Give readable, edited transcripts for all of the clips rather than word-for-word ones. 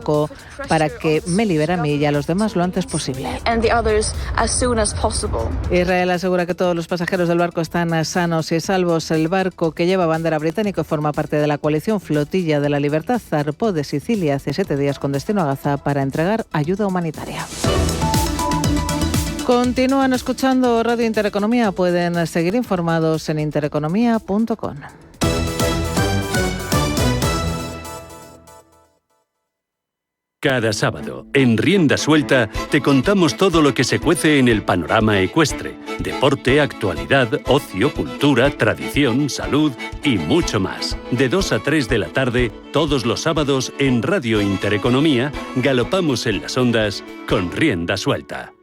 barco para que me libere a mí y a los demás lo antes posible. Israel asegura que todos los pasajeros del barco están sanos y salvos. El barco, que lleva bandera británica y forma parte de la coalición Flotilla de la Libertad, zarpó de Sicilia hace 7 días con destino a Gaza para entregar ayuda humanitaria. Continúan escuchando Radio Intereconomía. Pueden seguir informados en intereconomía.com. Cada sábado, en Rienda Suelta, te contamos todo lo que se cuece en el panorama ecuestre. Deporte, actualidad, ocio, cultura, tradición, salud y mucho más. De 2 a 3 de la tarde, todos los sábados, en Radio Intereconomía, galopamos en las ondas con Rienda Suelta.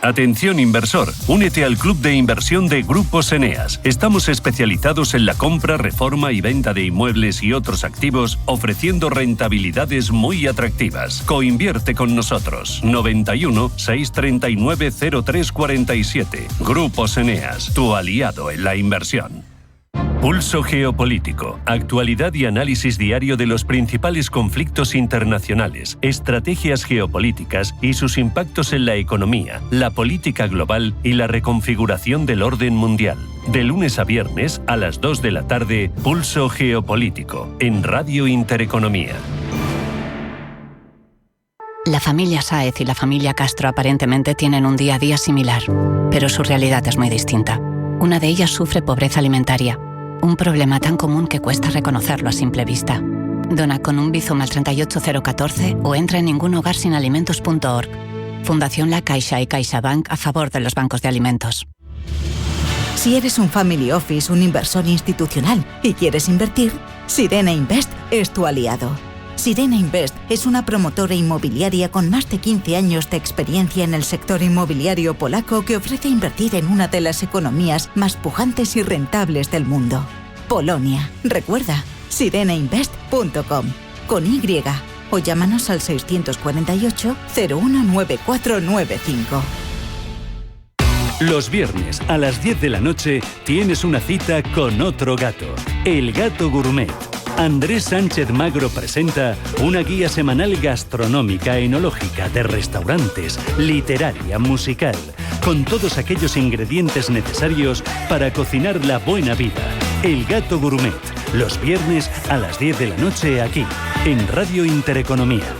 Atención inversor, únete al club de inversión de Grupos Eneas. Estamos especializados en la compra, reforma y venta de inmuebles y otros activos, ofreciendo rentabilidades muy atractivas. Coinvierte con nosotros. 91 639 0347. Grupos Eneas, tu aliado en la inversión. Pulso geopolítico, actualidad y análisis diario de los principales conflictos internacionales, estrategias geopolíticas y sus impactos en la economía, la política global y la reconfiguración del orden mundial. De lunes a viernes a las 2 de la tarde, Pulso geopolítico, en Radio Intereconomía. La familia Sáez y la familia Castro aparentemente tienen un día a día similar, pero su realidad es muy distinta. Una de ellas sufre pobreza alimentaria, un problema tan común que cuesta reconocerlo a simple vista. Dona con un Bizum al 38014 o entra en ningunhogarsinalimentos.org. Fundación La Caixa y CaixaBank a favor de los bancos de alimentos. Si eres un family office, un inversor institucional y quieres invertir, Sirena Invest es tu aliado. Sirena Invest es una promotora inmobiliaria con más de 15 años de experiencia en el sector inmobiliario polaco que ofrece invertir en una de las economías más pujantes y rentables del mundo. Polonia. Recuerda, sirenainvest.com con Y o llámanos al 648 019495. Los viernes a las 10 de la noche tienes una cita con otro gato, El Gato Gourmet. Andrés Sánchez Magro presenta una guía semanal gastronómica, enológica, de restaurantes, literaria, musical, con todos aquellos ingredientes necesarios para cocinar la buena vida. El Gato Gourmet, los viernes a las 10 de la noche aquí, en Radio Intereconomía.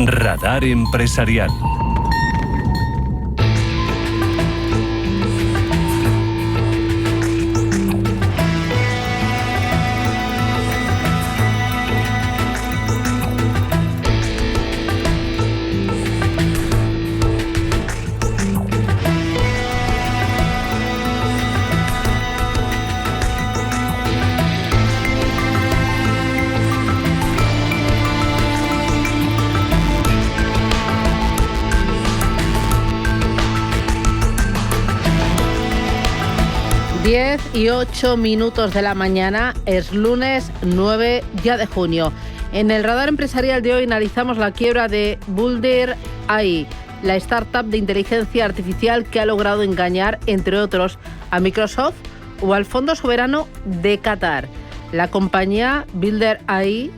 Radar Empresarial. Diez y 8 minutos de la mañana, es lunes 9 ya de junio. En el radar empresarial de hoy analizamos la quiebra de Builder AI, la startup de inteligencia artificial que ha logrado engañar, entre otros, a Microsoft o al Fondo Soberano de Qatar. La compañía Builder AI,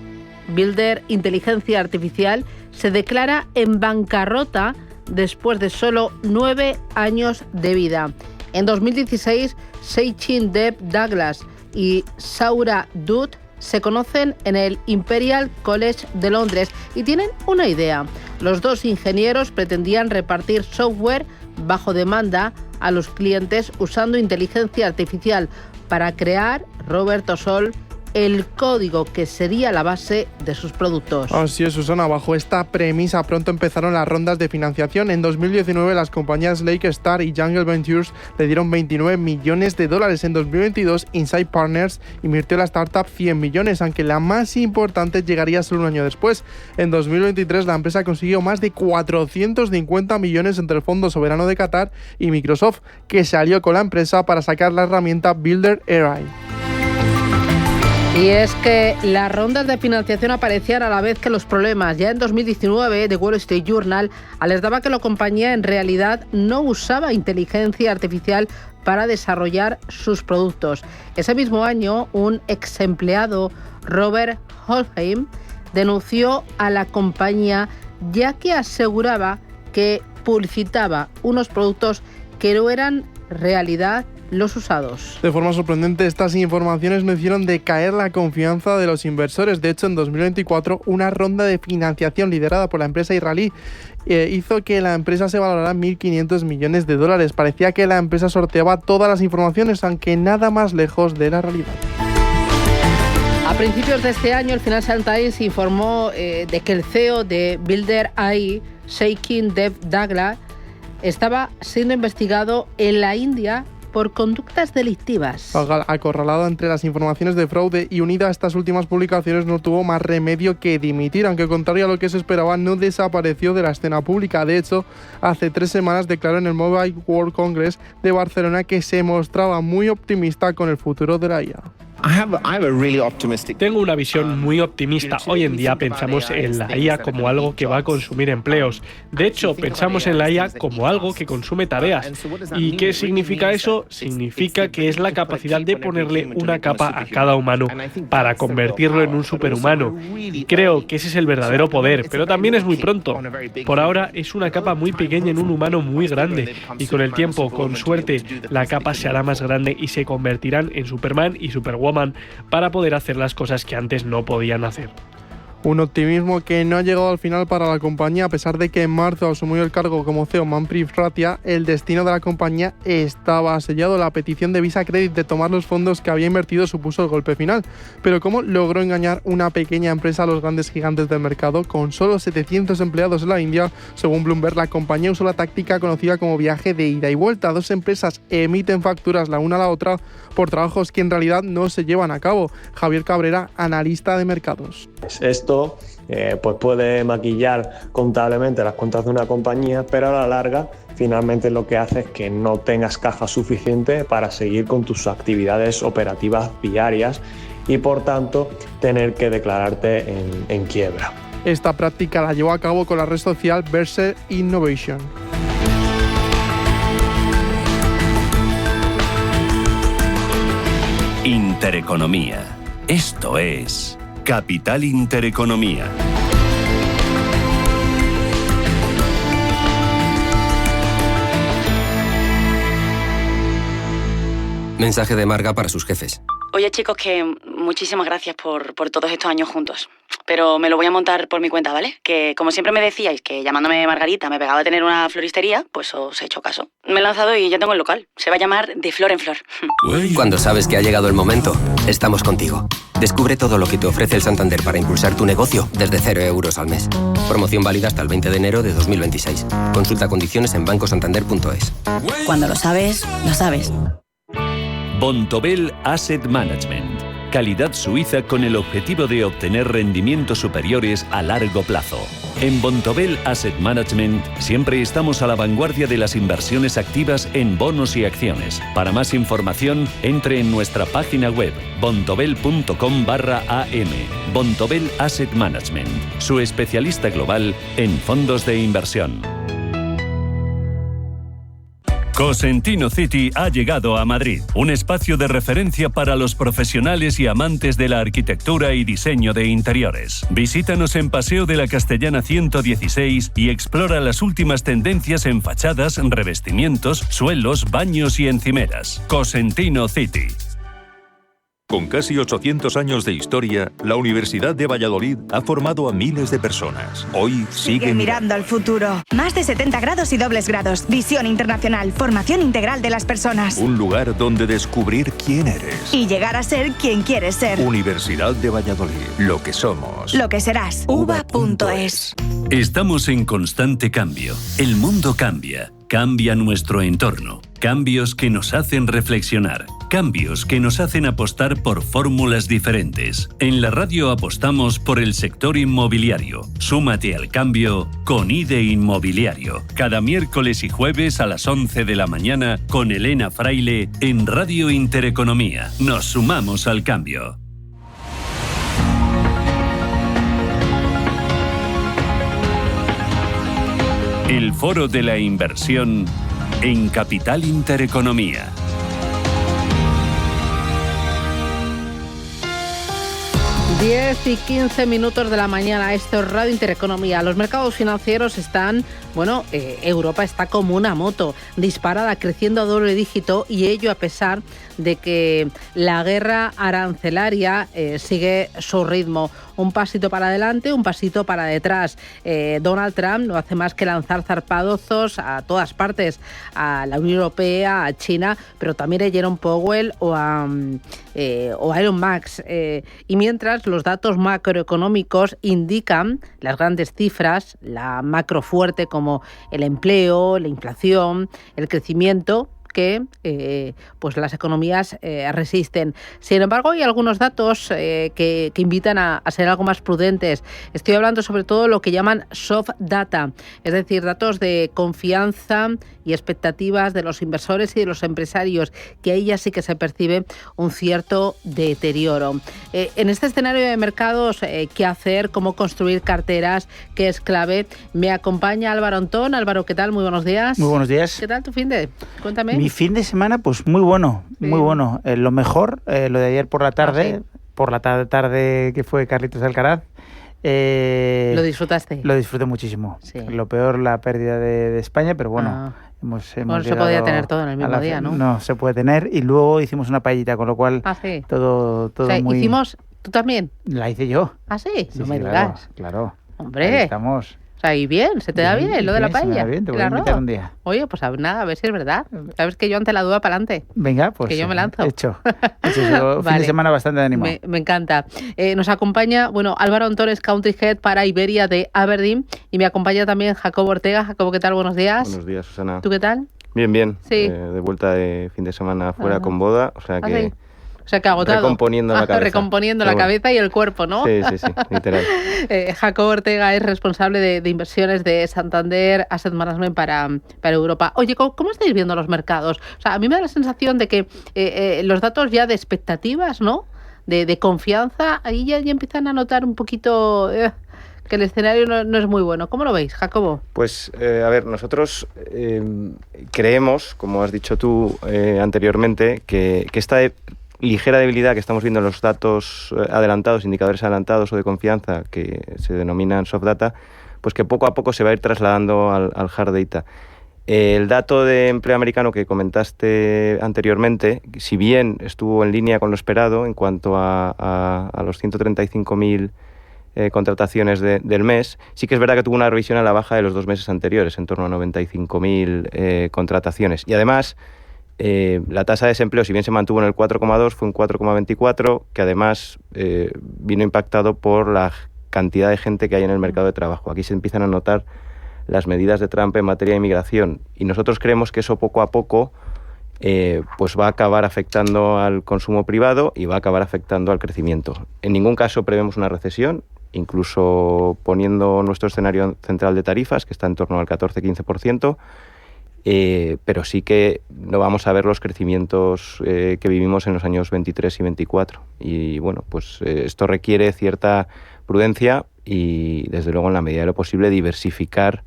Builder Inteligencia Artificial, se declara en bancarrota después de solo 9 años de vida. En 2016, Seichin Deb Douglas y Saura Dutt se conocen en el Imperial College de Londres y tienen una idea. Los dos ingenieros pretendían repartir software bajo demanda a los clientes usando inteligencia artificial para crear, Roberto Sol, el código que sería la base de sus productos. Así es, Susana. Bajo esta premisa pronto empezaron las rondas de financiación. En 2019 las compañías Lake Star y Jungle Ventures le dieron $29 millones. En 2022 Insight Partners invirtió en la startup 100 millones, aunque la más importante llegaría solo un año después. En 2023 la empresa consiguió más de 450 millones entre el Fondo Soberano de Qatar y Microsoft, que se alió con la empresa para sacar la herramienta Builder AI. Y es que las rondas de financiación aparecían a la vez que los problemas. Ya en 2019, The Wall Street Journal alertaba que la compañía en realidad no usaba inteligencia artificial para desarrollar sus productos. Ese mismo año, un ex empleado, Robert Holheim, denunció a la compañía ya que aseguraba que publicitaba unos productos que no eran realidad los usados. De forma sorprendente, estas informaciones no hicieron decaer la confianza de los inversores. De hecho, en 2024, una ronda de financiación liderada por la empresa israelí hizo que la empresa se valorara en $1.500 millones. Parecía que la empresa sorteaba todas las informaciones, aunque nada más lejos de la realidad. A principios de este año, el Financial Times informó de que el CEO de Builder AI, Shaikin Dev Dagla, estaba siendo investigado en la India por conductas delictivas. Acorralado entre las informaciones de fraude y unida a estas últimas publicaciones, no tuvo más remedio que dimitir, aunque contrario a lo que se esperaba, no desapareció de la escena pública. De hecho, hace 3 semanas declaró en el Mobile World Congress de Barcelona que se mostraba muy optimista con el futuro de la IA. Tengo una visión muy optimista. Hoy en día pensamos en la IA como algo que va a consumir empleos. De hecho, pensamos en la IA como algo que consume tareas. ¿Y qué significa eso? Significa que es la capacidad de ponerle una capa a cada humano para convertirlo en un superhumano. Y creo que ese es el verdadero poder, pero también es muy pronto. Por ahora es una capa muy pequeña en un humano muy grande. Y con el tiempo, con suerte, la capa se hará más grande y se convertirán en Superman y Superwoman para poder hacer las cosas que antes no podían hacer. Un optimismo que no ha llegado al final para la compañía, a pesar de que en marzo asumió el cargo como CEO Manpreet Rathia. El destino de la compañía estaba sellado. La petición de Visa Credit de tomar los fondos que había invertido supuso el golpe final. Pero ¿cómo logró engañar una pequeña empresa a los grandes gigantes del mercado? Con solo 700 empleados en la India, según Bloomberg, la compañía usó la táctica conocida como viaje de ida y vuelta. 2 empresas emiten facturas la una a la otra por trabajos que en realidad no se llevan a cabo. Javier Cabrera, analista de mercados. Esto pues puede maquillar contablemente las cuentas de una compañía, pero a la larga finalmente lo que hace es que no tengas caja suficiente para seguir con tus actividades operativas diarias y por tanto tener que declararte en quiebra. Esta práctica la llevó a cabo con la red social Verse Innovation. Intereconomía. Esto es Capital Intereconomía. Mensaje de Marga para sus jefes. Oye, chicos, que muchísimas gracias por todos estos años juntos. Pero me lo voy a montar por mi cuenta, ¿vale? Que como siempre me decíais que llamándome Margarita me pegaba a tener una floristería, pues os he hecho caso. Me he lanzado y ya tengo el local. Se va a llamar De Flor en Flor. Cuando sabes que ha llegado el momento, estamos contigo. Descubre todo lo que te ofrece el Santander para impulsar tu negocio desde 0 euros al mes. Promoción válida hasta el 20 de enero de 2026. Consulta condiciones en bancosantander.es. Cuando lo sabes, lo sabes. Bontobel Asset Management. Calidad suiza con el objetivo de obtener rendimientos superiores a largo plazo. En Bontobel Asset Management siempre estamos a la vanguardia de las inversiones activas en bonos y acciones. Para más información, entre en nuestra página web bontobel.com/am. Bontobel Asset Management, su especialista global en fondos de inversión. Cosentino City ha llegado a Madrid, un espacio de referencia para los profesionales y amantes de la arquitectura y diseño de interiores. Visítanos en Paseo de la Castellana 116 y explora las últimas tendencias en fachadas, revestimientos, suelos, baños y encimeras. Cosentino City. Con casi 800 años de historia, la Universidad de Valladolid ha formado a miles de personas. Hoy sigue mirando al futuro. Más de 70 grados y dobles grados. Visión internacional. Formación integral de las personas. Un lugar donde descubrir quién eres. Y llegar a ser quien quieres ser. Universidad de Valladolid. Lo que somos. Lo que serás. uva.es. Estamos en constante cambio. El mundo cambia. Cambia nuestro entorno. Cambios que nos hacen reflexionar. Cambios que nos hacen apostar por fórmulas diferentes. En la radio apostamos por el sector inmobiliario. Súmate al cambio con IDE Inmobiliario. Cada miércoles y jueves a las 11 de la mañana con Elena Fraile en Radio Intereconomía. Nos sumamos al cambio. El Foro de la Inversión en Capital Intereconomía. Diez y 15 minutos de la mañana, esto es Radio Intereconomía. Los mercados financieros están, Europa está como una moto, disparada, creciendo a doble dígito, y ello a pesar de que la guerra arancelaria sigue su ritmo. Un pasito para adelante, un pasito para detrás. Donald Trump no hace más que lanzar zarpadozos a todas partes, a la Unión Europea, a China, pero también a Jerome Powell o a Elon Musk. Y mientras los datos macroeconómicos indican las grandes cifras, la macro fuerte como el empleo, la inflación, el crecimiento, que pues las economías resisten. Sin embargo, hay algunos datos que invitan a ser algo más prudentes. Estoy hablando sobre todo de lo que llaman soft data, es decir, datos de confianza y expectativas de los inversores y de los empresarios, que ahí ya sí que se percibe un cierto deterioro. En este escenario de mercados, ¿qué hacer? ¿Cómo construir carteras? ¿Qué es clave? Me acompaña Álvaro Antón. Álvaro, ¿qué tal? Muy buenos días. Muy buenos días. ¿Qué tal tu fin de? Cuéntame. Mi fin de semana, pues muy bueno, muy bueno. Lo mejor, lo de ayer por la tarde, por la tarde que fue Carlitos Alcaraz. ¿Lo disfrutaste? Lo disfruté muchísimo. Sí. Lo peor, la pérdida de España, pero bueno, no se podía tener todo en el mismo día, ¿no? No se puede tener, y luego hicimos una paellita, con lo cual todo muy... Hicimos... ¿Tú también? La hice yo. ¿Ah, sí? Sí, no me claro, digas. Claro. Hombre. Ahí estamos. Y bien, se te da bien lo de la paella. Se me da bien, te voy a invitar un día. Oye, pues nada, a ver si es verdad. Sabes que yo ante la duda para adelante. Venga, pues que yo me lanzo. Hecho vale. Fin de semana bastante de ánimo. Me encanta. Nos acompaña, Álvaro Antón, Country Head para Iberia de Aberdeen, y me acompaña también Jacobo Ortega. Jacobo, ¿qué tal? Buenos días. Buenos días, Susana. ¿Tú qué tal? Bien. Sí. De vuelta de fin de semana fuera con boda, o sea que... ¿Sí? O sea, que agotado. Recomponiendo la cabeza. Recomponiendo la cabeza y el cuerpo, ¿no? Sí, literal. Jacobo Ortega es responsable de inversiones de Santander Asset Management para Europa. Oye, ¿cómo estáis viendo los mercados? O sea, a mí me da la sensación de que los datos ya de expectativas, ¿no? De confianza, ahí ya empiezan a notar un poquito... que el escenario no es muy bueno. ¿Cómo lo veis, Jacobo? Pues, a ver, nosotros creemos, como has dicho tú anteriormente, que esta ligera debilidad que estamos viendo en los datos adelantados, indicadores adelantados o de confianza, que se denominan soft data, pues que poco a poco se va a ir trasladando al hard data. El dato de empleo americano que comentaste anteriormente, si bien estuvo en línea con lo esperado en cuanto a los 135.000 contrataciones del mes, sí que es verdad que tuvo una revisión a la baja de los 2 meses anteriores, en torno a 95.000 contrataciones. Y además, la tasa de desempleo, si bien se mantuvo en el 4,2, fue un 4,24, que además vino impactado por la cantidad de gente que hay en el mercado de trabajo. Aquí se empiezan a notar las medidas de Trump en materia de inmigración, y nosotros creemos que eso poco a poco pues va a acabar afectando al consumo privado y va a acabar afectando al crecimiento. En ningún caso prevemos una recesión, incluso poniendo nuestro escenario central de tarifas, que está en torno al 14-15%, pero sí que no vamos a ver los crecimientos que vivimos en los años 23 y 24. Y bueno, pues esto requiere cierta prudencia y, desde luego, en la medida de lo posible, diversificar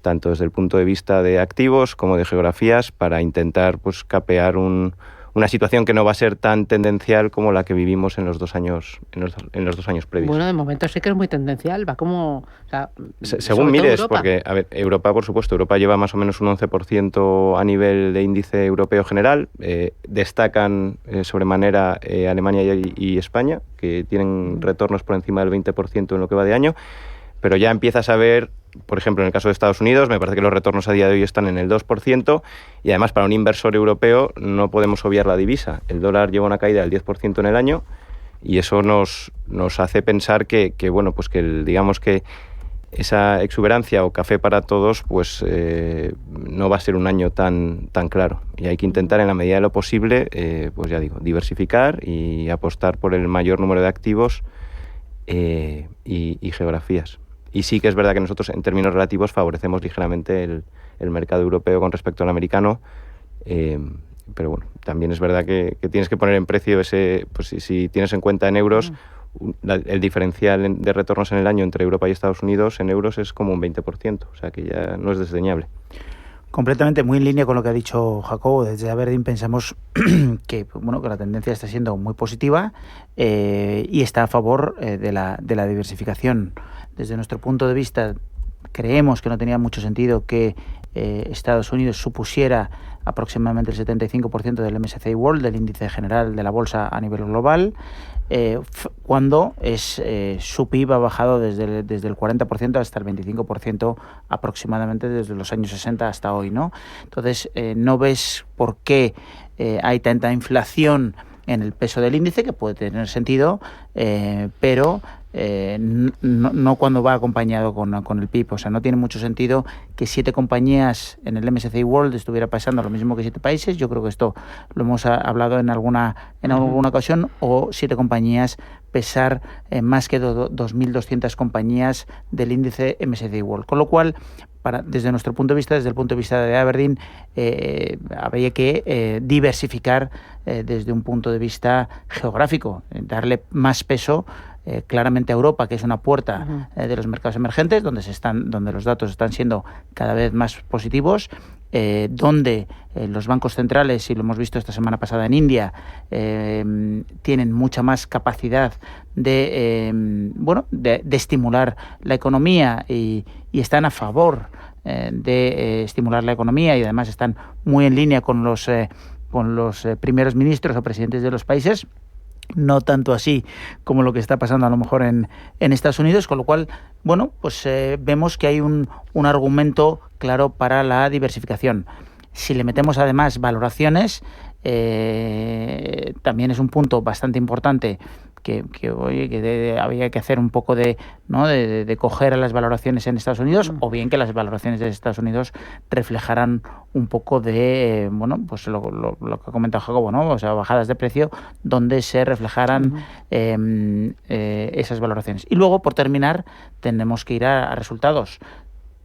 tanto desde el punto de vista de activos como de geografías, para intentar pues capear un una situación que no va a ser tan tendencial como la que vivimos en los 2 años previos. Bueno, de momento sí que es muy tendencial, va como... O sea, según mires, porque, a ver, Europa, por supuesto, Europa lleva más o menos un 11% a nivel de índice europeo general, destacan sobremanera Alemania y España, que tienen retornos por encima del 20% en lo que va de año, pero ya empiezas a ver, por ejemplo, en el caso de Estados Unidos, me parece que los retornos a día de hoy están en el 2%, y además para un inversor europeo no podemos obviar la divisa. El dólar lleva una caída del 10% en el año, y eso nos hace pensar que bueno, pues que digamos que esa exuberancia o café para todos, pues no va a ser un año tan claro. Y hay que intentar, en la medida de lo posible, pues ya digo, diversificar y apostar por el mayor número de activos y geografías. Y sí que es verdad que nosotros, en términos relativos, favorecemos ligeramente el mercado europeo con respecto al americano, pero bueno, también es verdad que tienes que poner en precio ese, pues si tienes en cuenta en euros, el diferencial de retornos en el año entre Europa y Estados Unidos en euros es como un 20%, o sea que ya no es desdeñable. Completamente, muy en línea con lo que ha dicho Jacobo. Desde Aberdeen pensamos que la tendencia está siendo muy positiva y está a favor de la diversificación. Desde nuestro punto de vista, creemos que no tenía mucho sentido que Estados Unidos supusiera aproximadamente el 75% del MSCI World, del índice general de la bolsa a nivel global, cuando su PIB ha bajado desde el 40% hasta el 25% aproximadamente desde los años 60 hasta hoy, ¿no? Entonces, no ves por qué hay tanta inflación en el peso del índice, que puede tener sentido, pero no cuando va acompañado con el PIB. O sea, no tiene mucho sentido que 7 compañías en el MSCI World estuviera pasando lo mismo que 7 países. Yo creo que esto lo hemos hablado en alguna ocasión, o 7 compañías pesar más que 2.200 compañías del índice MSCI World. Con lo cual, desde nuestro punto de vista, desde el punto de vista de Aberdeen, habría que diversificar desde un punto de vista geográfico, darle más peso claramente a Europa, que es una puerta de los mercados emergentes, donde los datos están siendo cada vez más positivos, donde los bancos centrales, y lo hemos visto esta semana pasada en India, tienen mucha más capacidad de estimular la economía y están a favor de estimular la economía, y además están muy en línea con los primeros ministros o presidentes de los países. No tanto así como lo que está pasando a lo mejor en Estados Unidos, con lo cual, vemos que hay un argumento claro para la diversificación. Si le metemos además valoraciones, también es un punto bastante importante que había que hacer un poco de coger a las valoraciones en Estados Unidos, o bien que las valoraciones de Estados Unidos reflejaran un poco de lo que ha comentado Jacobo, ¿no? O sea, bajadas de precio donde se reflejaran esas valoraciones. Y luego, por terminar, tenemos que ir a resultados.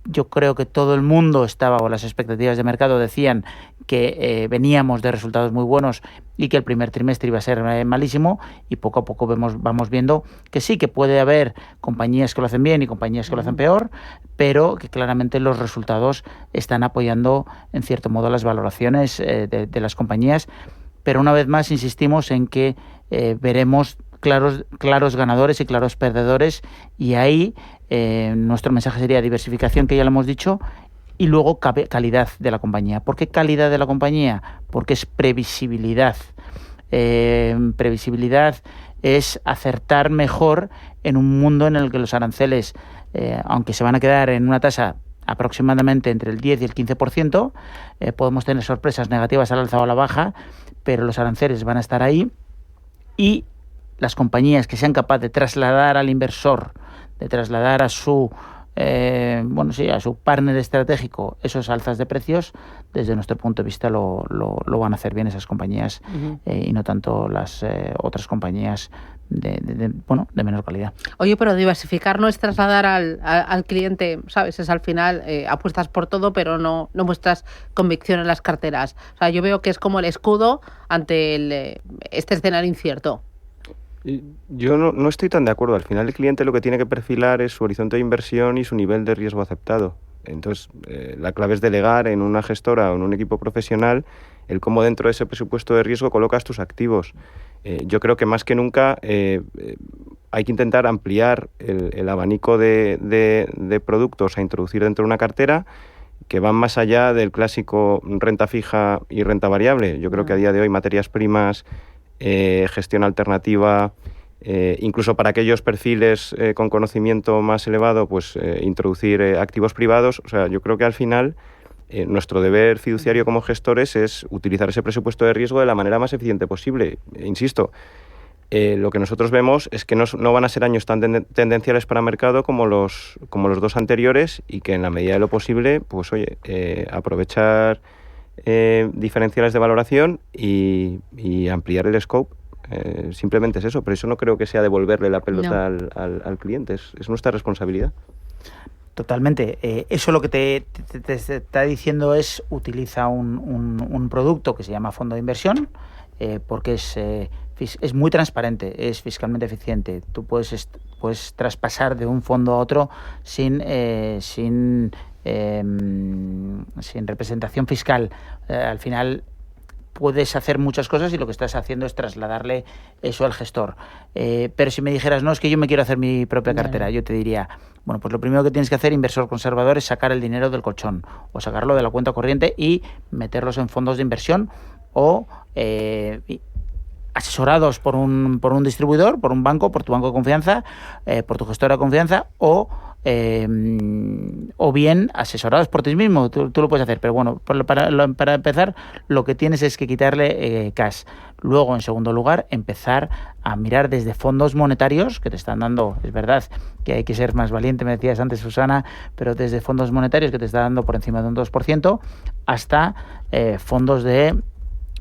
Yo creo que todo el mundo estaba, o las expectativas de mercado decían que veníamos de resultados muy buenos y que el primer trimestre iba a ser malísimo, y poco a poco vamos viendo que sí, que puede haber compañías que lo hacen bien y compañías que lo hacen peor, pero que claramente los resultados están apoyando en cierto modo las valoraciones de las compañías. Pero una vez más insistimos en que veremos claros ganadores y claros perdedores, y ahí nuestro mensaje sería diversificación, que ya lo hemos dicho, y luego calidad de la compañía. ¿Por qué calidad de la compañía? Porque es previsibilidad. Previsibilidad es acertar mejor en un mundo en el que los aranceles, aunque se van a quedar en una tasa aproximadamente entre el 10 y el 15%, podemos tener sorpresas negativas al alza o a la baja, pero los aranceles van a estar ahí, y las compañías que sean capaces de trasladar al inversor, de trasladar a su a su partner estratégico esos alzas de precios, desde nuestro punto de vista lo van a hacer bien esas compañías, y no tanto las otras compañías de menor calidad. Oye, pero diversificar no es trasladar al cliente, ¿sabes? Es al final apuestas por todo, pero no muestras convicción en las carteras. O sea, yo veo que es como el escudo ante este escenario incierto. Yo no estoy tan de acuerdo. Al final el cliente lo que tiene que perfilar es su horizonte de inversión y su nivel de riesgo aceptado. Entonces, la clave es delegar en una gestora o en un equipo profesional el cómo dentro de ese presupuesto de riesgo colocas tus activos. Yo creo que más que nunca hay que intentar ampliar el abanico de productos a introducir dentro de una cartera que van más allá del clásico renta fija y renta variable. Yo creo que a día de hoy materias primas, gestión alternativa, incluso para aquellos perfiles con conocimiento más elevado, pues introducir activos privados. O sea, yo creo que al final nuestro deber fiduciario como gestores es utilizar ese presupuesto de riesgo de la manera más eficiente posible. Insisto, lo que nosotros vemos es que no van a ser años tan tendenciales para el mercado como los dos anteriores, y que en la medida de lo posible, pues oye, aprovechar diferenciales de valoración y ampliar el scope. Simplemente es eso, pero eso no creo que sea devolverle la pelota al cliente, es nuestra responsabilidad. Totalmente. Eso lo que te está diciendo es utiliza un producto que se llama fondo de inversión, porque es muy transparente, es fiscalmente eficiente. Tú puedes traspasar de un fondo a otro sin representación fiscal. Al final puedes hacer muchas cosas y lo que estás haciendo es trasladarle eso al gestor. Pero si me dijeras, no, es que yo me quiero hacer mi propia cartera, yo te diría, bueno, pues lo primero que tienes que hacer, inversor conservador, es sacar el dinero del colchón o sacarlo de la cuenta corriente y meterlos en fondos de inversión o asesorados por un distribuidor, por un banco, por tu banco de confianza, por tu gestora de confianza o bien asesorados por ti mismo. Tú lo puedes hacer, pero bueno, para empezar lo que tienes es que quitarle cash. Luego, en segundo lugar, empezar a mirar desde fondos monetarios que te están dando, es verdad que hay que ser más valiente, me decías antes, Susana, pero desde fondos monetarios que te están dando por encima de un 2% hasta fondos de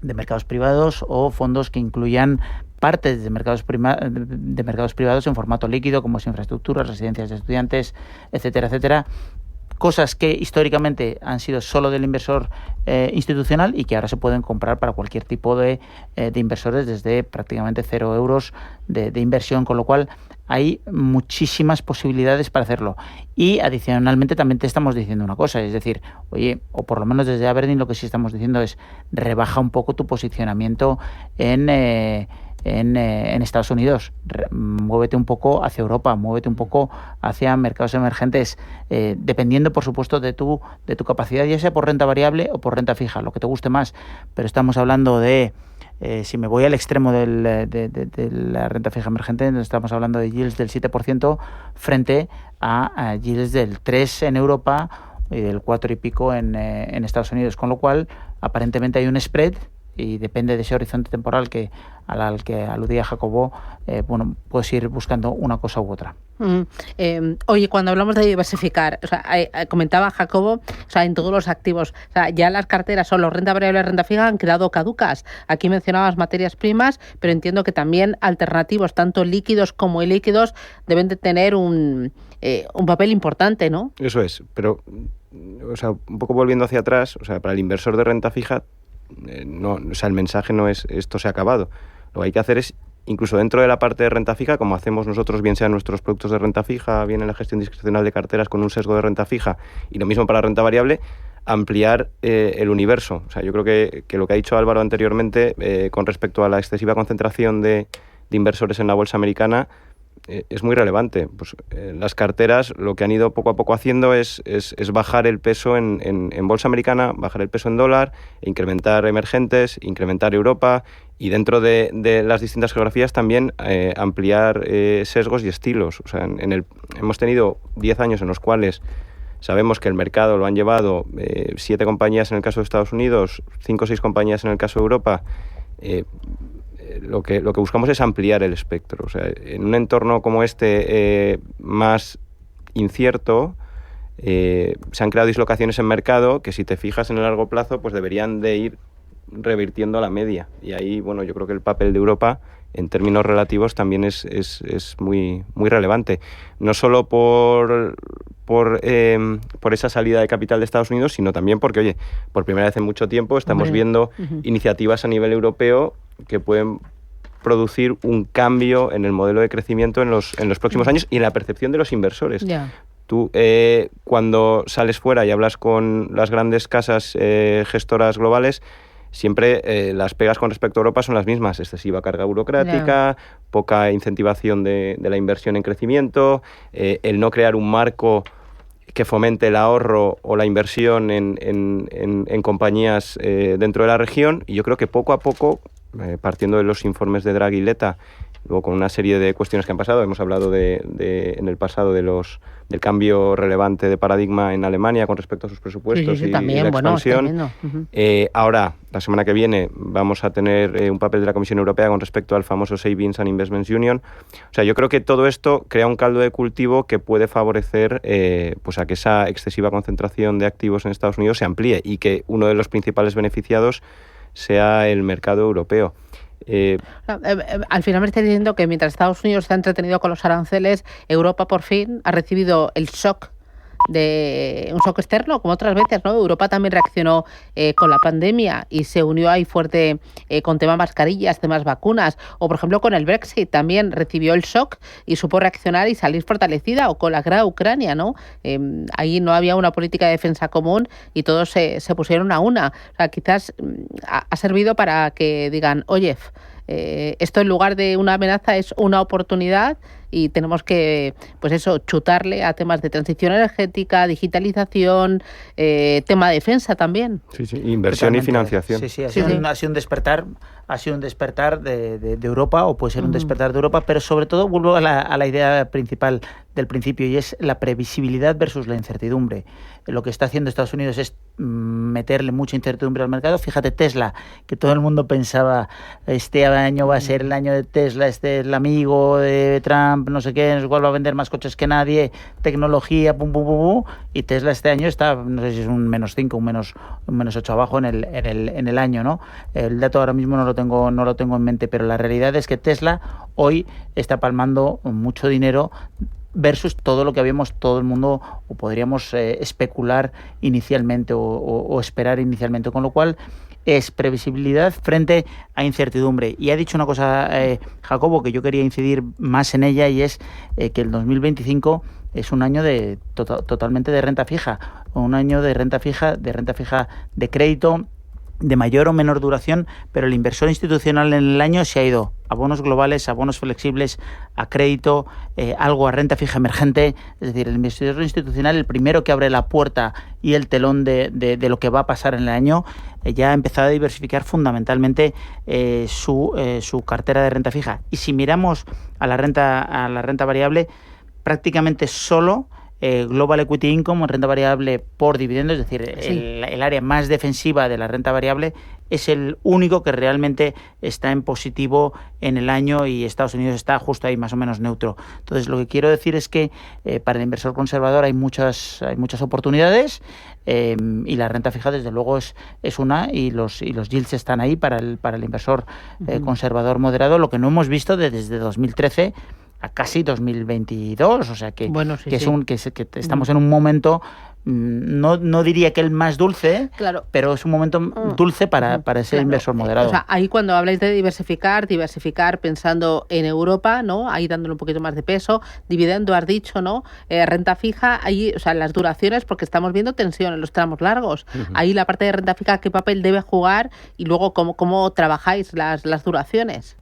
mercados privados o fondos que incluyan partes de mercados privados en formato líquido, como es infraestructuras, residencias de estudiantes, etcétera, etcétera. Cosas que históricamente han sido solo del inversor institucional y que ahora se pueden comprar para cualquier tipo de inversores desde prácticamente 0 euros de inversión, con lo cual hay muchísimas posibilidades para hacerlo. Y adicionalmente también te estamos diciendo una cosa, es decir, oye, o por lo menos desde Aberdeen lo que sí estamos diciendo es rebaja un poco tu posicionamiento en Estados Unidos, muévete un poco hacia Europa, muévete un poco hacia mercados emergentes, dependiendo por supuesto de tu capacidad, ya sea por renta variable o por renta fija, lo que te guste más, pero estamos hablando de si me voy al extremo de la renta fija emergente, estamos hablando de yields del 7% frente a yields del 3% en Europa y del 4 y pico en Estados Unidos, con lo cual aparentemente hay un spread y depende de ese horizonte temporal al que aludía Jacobo, puedes ir buscando una cosa u otra. Oye, cuando hablamos de diversificar, o sea, comentaba Jacobo, o sea, en todos los activos, o sea, ya las carteras solo renta variable y renta fija han quedado caducas. Aquí mencionabas materias primas, pero entiendo que también alternativos, tanto líquidos como ilíquidos, deben de tener un papel importante, ¿no? Eso es, pero, o sea, un poco volviendo hacia atrás, o sea, para el inversor de renta fija, o sea, el mensaje no es esto se ha acabado. Lo que hay que hacer es, incluso dentro de la parte de renta fija, como hacemos nosotros, bien sean nuestros productos de renta fija, bien en la gestión discrecional de carteras con un sesgo de renta fija, y lo mismo para renta variable, ampliar el universo. O sea, yo creo que lo que ha dicho Álvaro anteriormente con respecto a la excesiva concentración de inversores en la bolsa americana es muy relevante. Pues las carteras lo que han ido poco a poco haciendo es bajar el peso en bolsa americana, bajar el peso en dólar, incrementar emergentes, incrementar Europa y dentro de las distintas geografías también ampliar sesgos y estilos. O sea, hemos tenido 10 años en los cuales sabemos que el mercado lo han llevado 7 compañías en el caso de Estados Unidos, 5 o 6 compañías en el caso de Europa. Lo que buscamos es ampliar el espectro. O sea, en un entorno como este más incierto, se han creado dislocaciones en mercado que, si te fijas en el largo plazo, pues deberían de ir revirtiendo a la media. Y ahí, bueno, yo creo que el papel de Europa en términos relativos también es muy, muy relevante. No solo por esa salida de capital de Estados Unidos, sino también porque, oye, por primera vez en mucho tiempo estamos viendo iniciativas a nivel europeo que pueden producir un cambio en el modelo de crecimiento en los próximos años y en la percepción de los inversores. Yeah. Tú, cuando sales fuera y hablas con las grandes casas gestoras globales, siempre las pegas con respecto a Europa son las mismas: excesiva carga burocrática, poca incentivación de la inversión en crecimiento, el no crear un marco que fomente el ahorro o la inversión en compañías dentro de la región. Y yo creo que poco a poco, partiendo de los informes de Draghi y Letta, luego con una serie de cuestiones que han pasado, hemos hablado en el pasado del cambio relevante de paradigma en Alemania con respecto a sus presupuestos y la expansión. Ahora, la semana que viene, vamos a tener un papel de la Comisión Europea con respecto al famoso Savings and Investments Union. O sea, yo creo que todo esto crea un caldo de cultivo que puede favorecer pues a que esa excesiva concentración de activos en Estados Unidos se amplíe y que uno de los principales beneficiados sea el mercado europeo. Al final me está diciendo que mientras Estados Unidos está entretenido con los aranceles, Europa por fin ha recibido el shock de un shock externo, como otras veces, ¿no? Europa también reaccionó con la pandemia y se unió ahí fuerte con temas mascarillas, temas vacunas, o por ejemplo con el Brexit también recibió el shock y supo reaccionar y salir fortalecida, o con la guerra de Ucrania, ¿no? Ahí no había una política de defensa común y todos se pusieron a una. O sea, quizás ha servido para que digan, oye, esto en lugar de una amenaza es una oportunidad y tenemos que, pues eso, chutarle a temas de transición energética, digitalización, tema de defensa también. Sí, inversión. Totalmente. Y financiación. Ha sido un despertar de Europa, o puede ser un despertar de Europa, pero sobre todo vuelvo a la idea principal del principio, y es la previsibilidad versus la incertidumbre. Lo que está haciendo Estados Unidos es meterle mucha incertidumbre al mercado. Fíjate, Tesla, que todo el mundo pensaba, este año va a ser el año de Tesla, este es el amigo de Trump, no sé qué, igual va a vender más coches que nadie, tecnología, y Tesla este año está, no sé si es un -5, un menos 8 abajo en el año, ¿no? El dato ahora mismo no lo tengo en mente, pero la realidad es que Tesla hoy está palmando mucho dinero versus todo lo que todo el mundo, o podríamos especular inicialmente o esperar inicialmente, con lo cual es previsibilidad frente a incertidumbre. Y ha dicho una cosa Jacobo, que yo quería incidir más en ella, y es que el 2025 es un año totalmente de renta fija, un año de renta fija de crédito de mayor o menor duración, pero el inversor institucional en el año se ha ido a bonos globales, a bonos flexibles, a crédito, algo a renta fija emergente. Es decir, el inversor institucional, el primero que abre la puerta y el telón de lo que va a pasar en el año, ya ha empezado a diversificar fundamentalmente su cartera de renta fija. Y si miramos a la renta variable, prácticamente solo Global Equity Income, en renta variable por dividendos, es decir, el área más defensiva de la renta variable, es el único que realmente está en positivo en el año, y Estados Unidos está justo ahí más o menos neutro. Entonces, lo que quiero decir es que para el inversor conservador hay muchas oportunidades, y la renta fija desde luego es una, y los yields están ahí para el inversor conservador moderado, lo que no hemos visto desde 2013 a casi 2022, o sea que, que estamos en un momento, no diría que el más dulce, claro, pero es un momento dulce para ese inversor moderado. O sea, ahí cuando habláis de diversificar pensando en Europa, ¿no? Ahí dándole un poquito más de peso, dividendo, has dicho, ¿no? Renta fija, ahí, o sea, las duraciones, porque estamos viendo tensión en los tramos largos. Ahí la parte de renta fija, ¿qué papel debe jugar? Y luego, ¿cómo trabajáis las duraciones?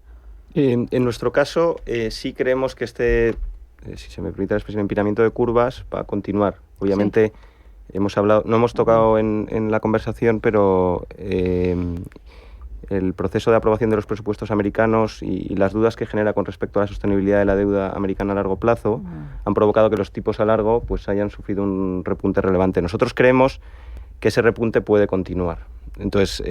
En nuestro caso, sí creemos que si se me permite la expresión, empinamiento de curvas va a continuar. Obviamente, no hemos tocado en la conversación, pero el proceso de aprobación de los presupuestos americanos y las dudas que genera con respecto a la sostenibilidad de la deuda americana a largo plazo han provocado que los tipos a largo pues hayan sufrido un repunte relevante. Nosotros creemos que ese repunte puede continuar. Entonces,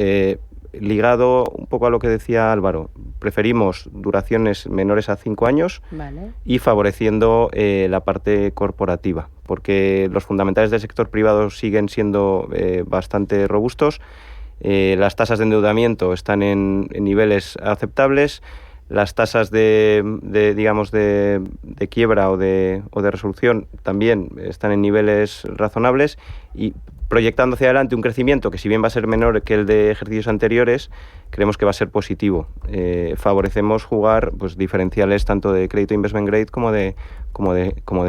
ligado un poco a lo que decía Álvaro, preferimos duraciones menores a 5 años, vale, y favoreciendo la parte corporativa, porque los fundamentales del sector privado siguen siendo bastante robustos, las tasas de endeudamiento están en niveles aceptables, las tasas de quiebra o de resolución también están en niveles razonables, y proyectando hacia adelante un crecimiento que, si bien va a ser menor que el de ejercicios anteriores, creemos que va a ser positivo. Favorecemos jugar pues diferenciales tanto de crédito investment grade como de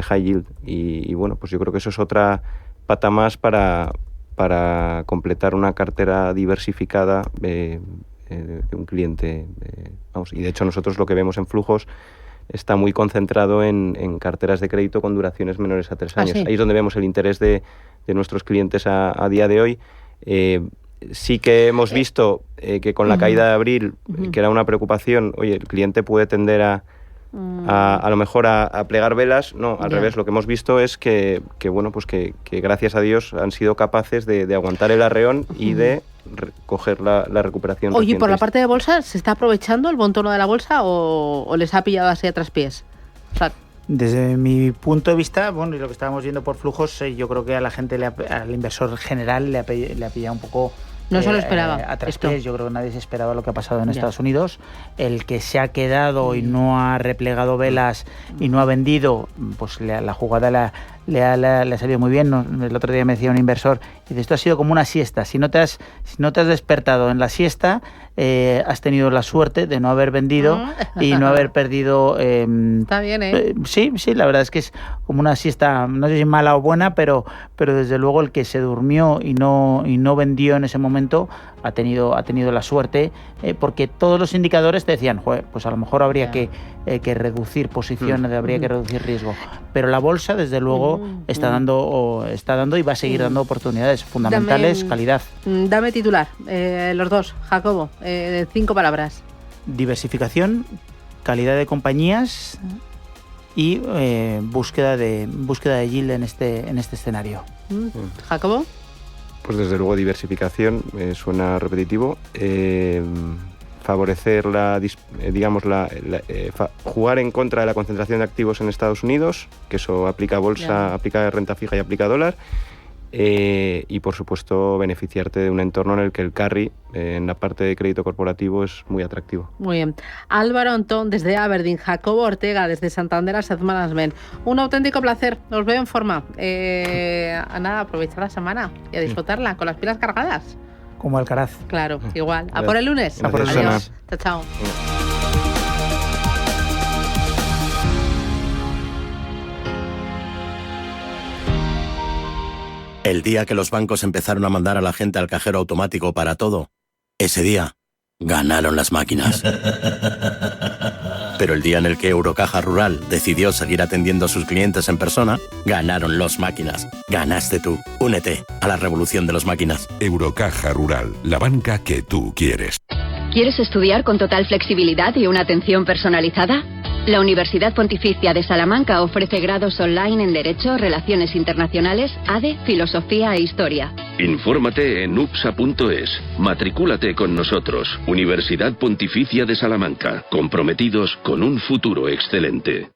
high yield, y bueno, pues yo creo que eso es otra pata más para para completar una cartera diversificada de un cliente. Y de hecho nosotros lo que vemos en flujos está muy concentrado en carteras de crédito con duraciones menores a 3 años. ¿Sí? Ahí es donde vemos el interés de nuestros clientes a día de hoy. Sí que hemos visto que con la caída de abril, que era una preocupación, oye, el cliente puede tender a lo mejor a plegar velas. No, al revés, lo que hemos visto es que gracias a Dios han sido capaces de aguantar el arreón y de coger la recuperación. Oye, ¿por la parte de bolsa se está aprovechando el buen tono de la bolsa o les ha pillado así a traspiés? O sea, desde mi punto de vista, bueno, y lo que estábamos viendo por flujos, yo creo que a la gente, al inversor general, le ha pillado un poco... No se lo esperaba. A traspiés. Yo creo que nadie se esperaba lo que ha pasado en Estados Unidos. El que se ha quedado y no ha replegado velas y no ha vendido, pues la jugada le ha salido muy bien. El otro día me decía un inversor, dice, esto ha sido como una siesta. Si no te has despertado en la siesta, has tenido la suerte de no haber vendido y no haber perdido... Está bien, ¿eh? Sí, la verdad es que es como una siesta, no sé si mala o buena, pero desde luego el que se durmió y no vendió en ese momento ha tenido la suerte, porque todos los indicadores te decían, pues a lo mejor habría que reducir posiciones, habría que reducir riesgo. Pero la bolsa, desde luego, está dando y va a seguir dando oportunidades fundamentales, calidad. Dame titular, los dos, Jacobo, 5 palabras. Diversificación, calidad de compañías y búsqueda de yield en este escenario. Jacobo. Pues desde luego diversificación, suena repetitivo. Favorecer jugar en contra de la concentración de activos en Estados Unidos, que eso aplica a bolsa, aplica a renta fija y aplica a dólar. Y por supuesto beneficiarte de un entorno en el que el carry en la parte de crédito corporativo es muy atractivo. Muy bien. Álvaro Antón desde Aberdeen, Jacobo Ortega desde Santander Asset Management. Un auténtico placer, os veo en forma. Aprovechar la semana y a disfrutarla con las pilas cargadas. Como Alcaraz. Claro, igual. A por el lunes. A por el lunes. Adiós. Chao. El día que los bancos empezaron a mandar a la gente al cajero automático para todo, ese día ganaron las máquinas. Pero el día en el que Eurocaja Rural decidió seguir atendiendo a sus clientes en persona, ganaron los máquinas. Ganaste tú. Únete a la revolución de los máquinas. Eurocaja Rural, la banca que tú quieres. ¿Quieres estudiar con total flexibilidad y una atención personalizada? La Universidad Pontificia de Salamanca ofrece grados online en Derecho, Relaciones Internacionales, ADE, Filosofía e Historia. Infórmate en upsa.es. Matricúlate con nosotros. Universidad Pontificia de Salamanca. Comprometidos con un futuro excelente.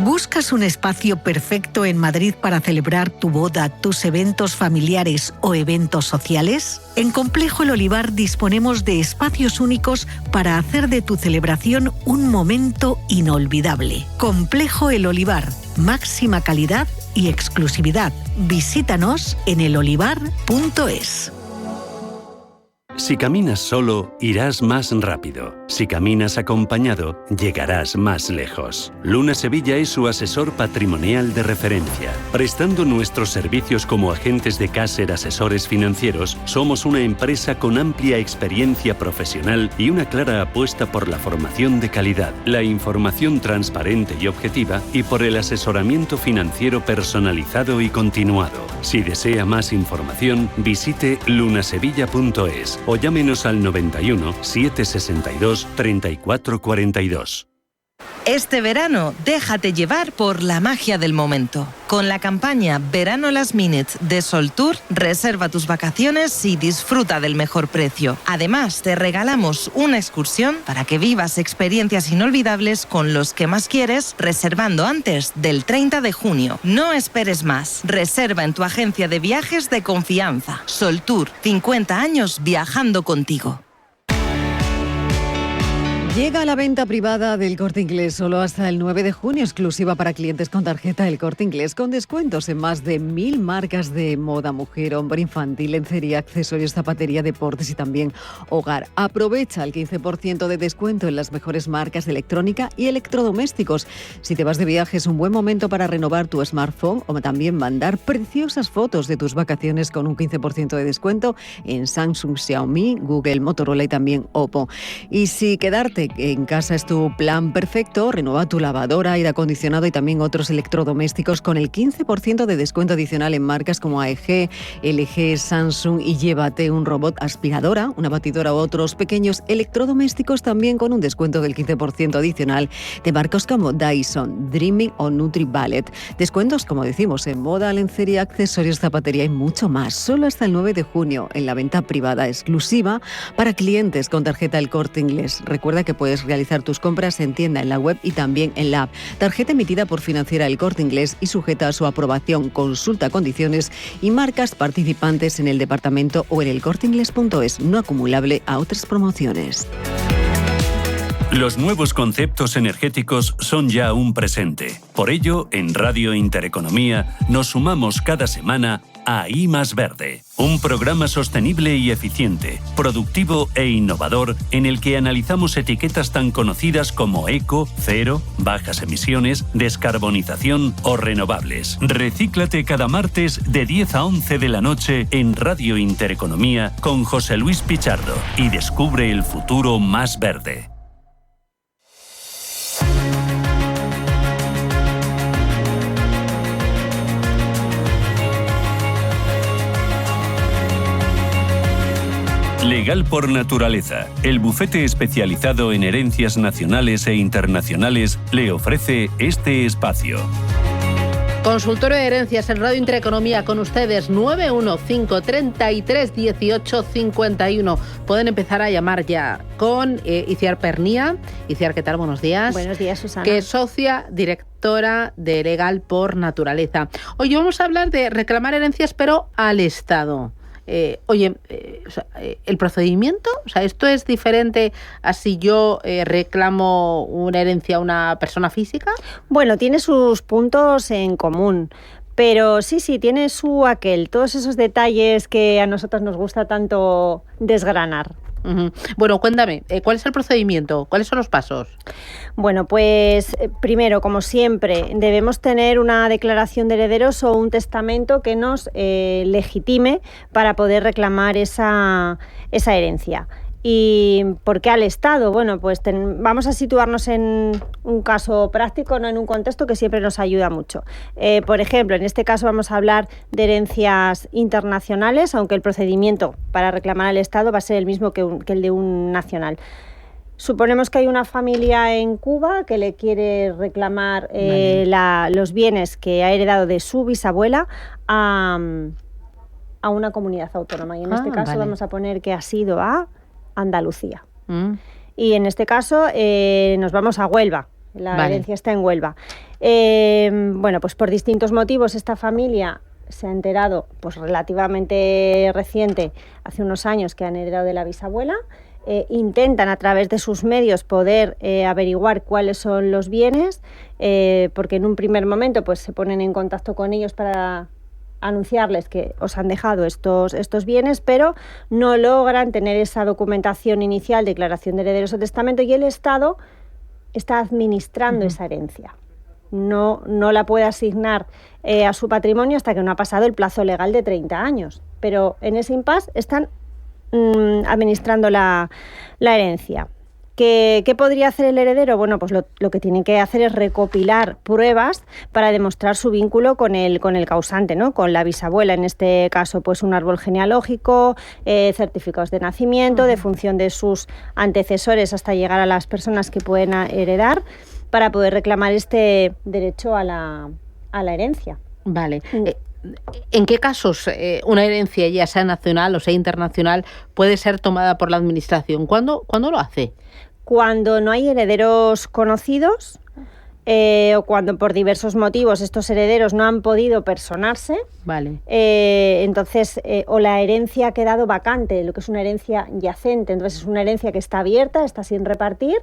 ¿Buscas un espacio perfecto en Madrid para celebrar tu boda, tus eventos familiares o eventos sociales? En Complejo El Olivar disponemos de espacios únicos para hacer de tu celebración un momento inolvidable. Complejo El Olivar, máxima calidad y exclusividad. Visítanos en elolivar.es. Si caminas solo, irás más rápido. Si caminas acompañado, llegarás más lejos. Luna Sevilla es su asesor patrimonial de referencia. Prestando nuestros servicios como agentes de Caser Asesores Financieros, somos una empresa con amplia experiencia profesional y una clara apuesta por la formación de calidad, la información transparente y objetiva y por el asesoramiento financiero personalizado y continuado. Si desea más información, visite lunasevilla.es o llámenos al 91 762 3442. Este verano, déjate llevar por la magia del momento. Con la campaña Verano Last Minute de Soltour, reserva tus vacaciones y disfruta del mejor precio. Además, te regalamos una excursión para que vivas experiencias inolvidables con los que más quieres, reservando antes del 30 de junio. No esperes más. Reserva en tu agencia de viajes de confianza. Soltour, 50 años viajando contigo. Llega la venta privada del Corte Inglés solo hasta el 9 de junio, exclusiva para clientes con tarjeta del Corte Inglés, con descuentos en más de 1000 marcas de moda, mujer, hombre, infantil, lencería, accesorios, zapatería, deportes y también hogar. Aprovecha el 15% de descuento en las mejores marcas de electrónica y electrodomésticos. Si te vas de viaje, es un buen momento para renovar tu smartphone o también mandar preciosas fotos de tus vacaciones con un 15% de descuento en Samsung, Xiaomi, Google, Motorola y también Oppo. Y si quedarte en casa es tu plan perfecto, renueva tu lavadora, aire acondicionado y también otros electrodomésticos con el 15% de descuento adicional en marcas como AEG, LG, Samsung, y llévate un robot aspiradora, una batidora u otros pequeños electrodomésticos también con un descuento del 15% adicional de marcas como Dyson, Dreamy o NutriBullet. Descuentos, como decimos, en moda, lencería, accesorios, zapatería y mucho más. Solo hasta el 9 de junio en la venta privada exclusiva para clientes con tarjeta El Corte Inglés. Recuerda que puedes realizar tus compras en tienda, en la web y también en la app. Tarjeta emitida por Financiera El Corte Inglés y sujeta a su aprobación. Consulta condiciones y marcas participantes en el departamento o en elcorteinglés.es. No acumulable a otras promociones. Los nuevos conceptos energéticos son ya un presente. Por ello, en Radio Intereconomía nos sumamos cada semana a I Más Verde, un programa sostenible y eficiente, productivo e innovador en el que analizamos etiquetas tan conocidas como eco, cero, bajas emisiones, descarbonización o renovables. Recíclate cada martes de 10 a 11 de la noche en Radio Intereconomía con José Luis Pichardo y descubre el futuro más verde. Legal por Naturaleza, el bufete especializado en herencias nacionales e internacionales, le ofrece este espacio. Consultorio de herencias en Radio Intereconomía con ustedes, 915331851. Pueden empezar a llamar ya con Iciar Pernía. Iciar, ¿qué tal? Buenos días. Buenos días, Susana. Que es socia directora de Legal por Naturaleza. Hoy vamos a hablar de reclamar herencias, pero al Estado. El procedimiento, ¿esto es diferente a si yo reclamo una herencia a una persona física? Bueno, tiene sus puntos en común, pero sí, tiene su aquel, todos esos detalles que a nosotros nos gusta tanto desgranar. Uh-huh. Bueno, cuéntame, ¿cuál es el procedimiento? ¿Cuáles son los pasos? Bueno, pues primero, como siempre, debemos tener una declaración de herederos o un testamento que nos legitime para poder reclamar esa herencia. ¿Y por qué al Estado? Bueno, pues vamos a situarnos en un caso práctico, no en un contexto que siempre nos ayuda mucho. Por ejemplo, en este caso vamos a hablar de herencias internacionales, aunque el procedimiento para reclamar al Estado va a ser el mismo que el de un nacional. Suponemos que hay una familia en Cuba que le quiere reclamar los bienes que ha heredado de su bisabuela a una comunidad autónoma. Y en este caso vamos a poner que ha sido a Andalucía. Y en este caso nos vamos a Huelva. La herencia está en Huelva. Bueno, pues por distintos motivos esta familia se ha enterado, pues relativamente reciente, hace unos años, que han heredado de la bisabuela. Intentan a través de sus medios poder averiguar cuáles son los bienes, porque en un primer momento pues se ponen en contacto con ellos para anunciarles que os han dejado estos bienes, pero no logran tener esa documentación inicial, declaración de herederos o testamento, y el Estado está administrando esa herencia. No la puede asignar a su patrimonio hasta que no ha pasado el plazo legal de 30 años. Pero en ese impasse están administrando la herencia. ¿Qué podría hacer el heredero? Bueno, pues lo que tiene que hacer es recopilar pruebas para demostrar su vínculo con el causante, ¿no? Con la bisabuela, en este caso, pues un árbol genealógico, certificados de nacimiento, de función de sus antecesores hasta llegar a las personas que pueden heredar, para poder reclamar este derecho a la herencia. Vale. ¿En qué casos una herencia, ya sea nacional o sea internacional, puede ser tomada por la Administración? ¿Cuándo lo hace? Cuando no hay herederos conocidos, o cuando por diversos motivos estos herederos no han podido personarse, vale. Entonces, o la herencia ha quedado vacante, lo que es una herencia yacente, entonces es una herencia que está abierta, está sin repartir,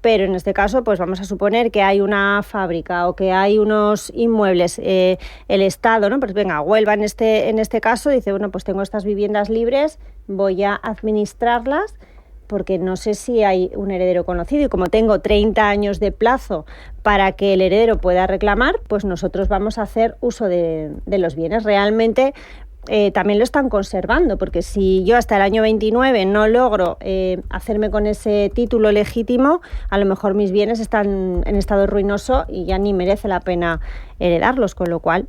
pero en este caso pues vamos a suponer que hay una fábrica o que hay unos inmuebles, el Estado, ¿no? Pues venga, Huelva en este caso dice, bueno, pues tengo estas viviendas libres, voy a administrarlas, porque no sé si hay un heredero conocido y como tengo 30 años de plazo para que el heredero pueda reclamar, pues nosotros vamos a hacer uso de los bienes. Realmente también lo están conservando, porque si yo hasta el año 29 no logro hacerme con ese título legítimo, a lo mejor mis bienes están en estado ruinoso y ya ni merece la pena heredarlos, con lo cual,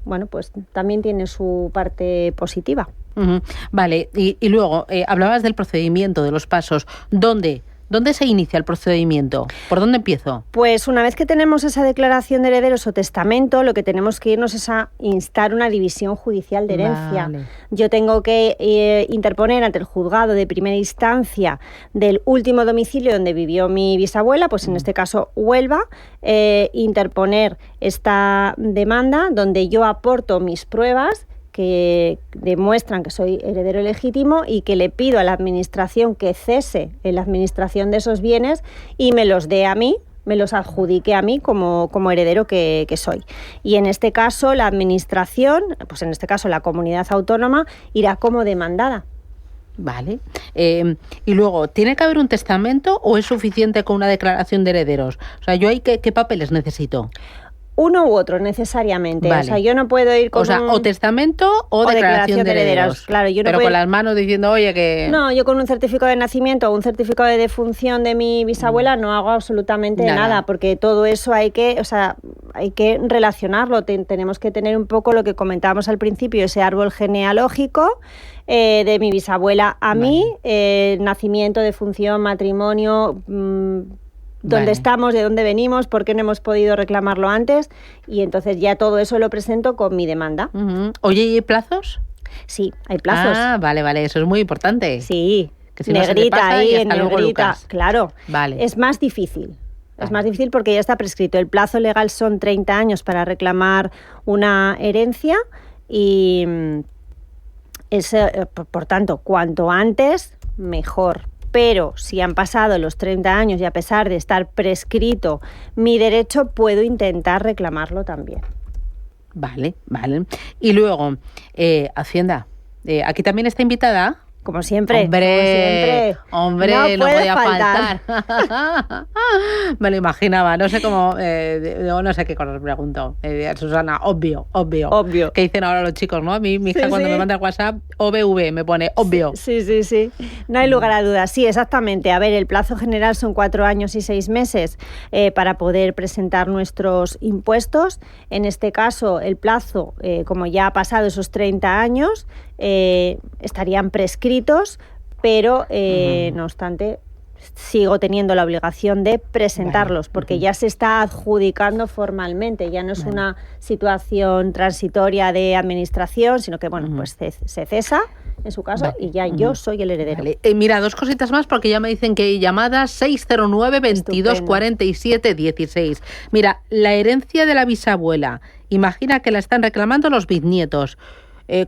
bueno, pues también tiene su parte positiva. Vale, y luego hablabas del procedimiento, de los pasos. ¿Dónde se inicia el procedimiento? ¿Por dónde empiezo? Pues una vez que tenemos esa declaración de herederos o testamento, lo que tenemos que irnos es a instar una división judicial de herencia. Vale. Yo tengo que interponer ante el juzgado de primera instancia del último domicilio donde vivió mi bisabuela, pues en este caso Huelva, interponer esta demanda donde yo aporto mis pruebas que demuestran que soy heredero legítimo y que le pido a la administración que cese en la administración de esos bienes y me los dé a mí, me los adjudique a mí como heredero que soy. Y en este caso la administración, pues en este caso la comunidad autónoma, irá como demandada. Vale. Y luego, ¿tiene que haber un testamento o es suficiente con una declaración de herederos? O sea, ¿yo ahí qué papeles necesito? Uno u otro, necesariamente. Vale. O sea, yo no puedo ir con o testamento o declaración de herederos. Claro, yo no pero puedo con las manos diciendo, oye, que... No, yo con un certificado de nacimiento o un certificado de defunción de mi bisabuela no hago absolutamente nada, porque todo eso hay que relacionarlo. Tenemos que tener un poco lo que comentábamos al principio, ese árbol genealógico de mi bisabuela a mí, nacimiento, defunción, matrimonio... dónde estamos, de dónde venimos, por qué no hemos podido reclamarlo antes, y entonces ya todo eso lo presento con mi demanda. Oye, ¿y hay plazos? Sí, hay plazos. Ah, vale, eso es muy importante. Sí, que si negrita no se te pasa, ahí, y en negrita, claro. Vale. Es más difícil. Es más difícil porque ya está prescrito. El plazo legal son 30 años para reclamar una herencia y por tanto, cuanto antes, mejor. Pero si han pasado los 30 años y a pesar de estar prescrito mi derecho, puedo intentar reclamarlo también. Vale. Y luego, Hacienda, ¿aquí también está invitada? Como siempre. Hombre, no podía faltar. Me lo imaginaba, no sé cómo, no sé qué cosas pregunto. Susana, obvio. ¿Qué dicen ahora los chicos, no? A mí, mi hija cuando me manda el WhatsApp, OBV, me pone obvio. Sí. No hay lugar a dudas. Sí, exactamente. A ver, el plazo general son 4 años y 6 meses para poder presentar nuestros impuestos. En este caso, el plazo, como ya ha pasado esos 30 años, estarían prescritos, pero no obstante sigo teniendo la obligación de presentarlos, porque ya se está adjudicando formalmente, ya no es una situación transitoria de administración, sino que pues se cesa en su caso y ya yo soy el heredero. Vale. Mira, 2 cositas más porque ya me dicen que hay llamadas 609 22 47 16. Mira, la herencia de la bisabuela, imagina que la están reclamando los bisnietos.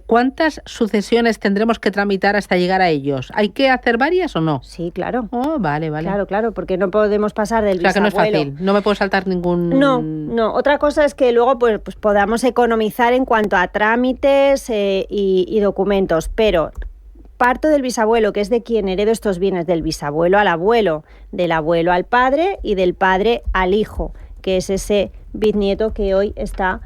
¿Cuántas sucesiones tendremos que tramitar hasta llegar a ellos? ¿Hay que hacer varias o no? Sí, claro. Oh, vale. Claro, porque no podemos pasar del bisabuelo. Que no es fácil, no me puedo saltar ningún... No. Otra cosa es que luego pues podamos economizar en cuanto a trámites y documentos, pero parto del bisabuelo, que es de quien heredo estos bienes, del bisabuelo al abuelo, del abuelo al padre y del padre al hijo, que es ese bisnieto que hoy está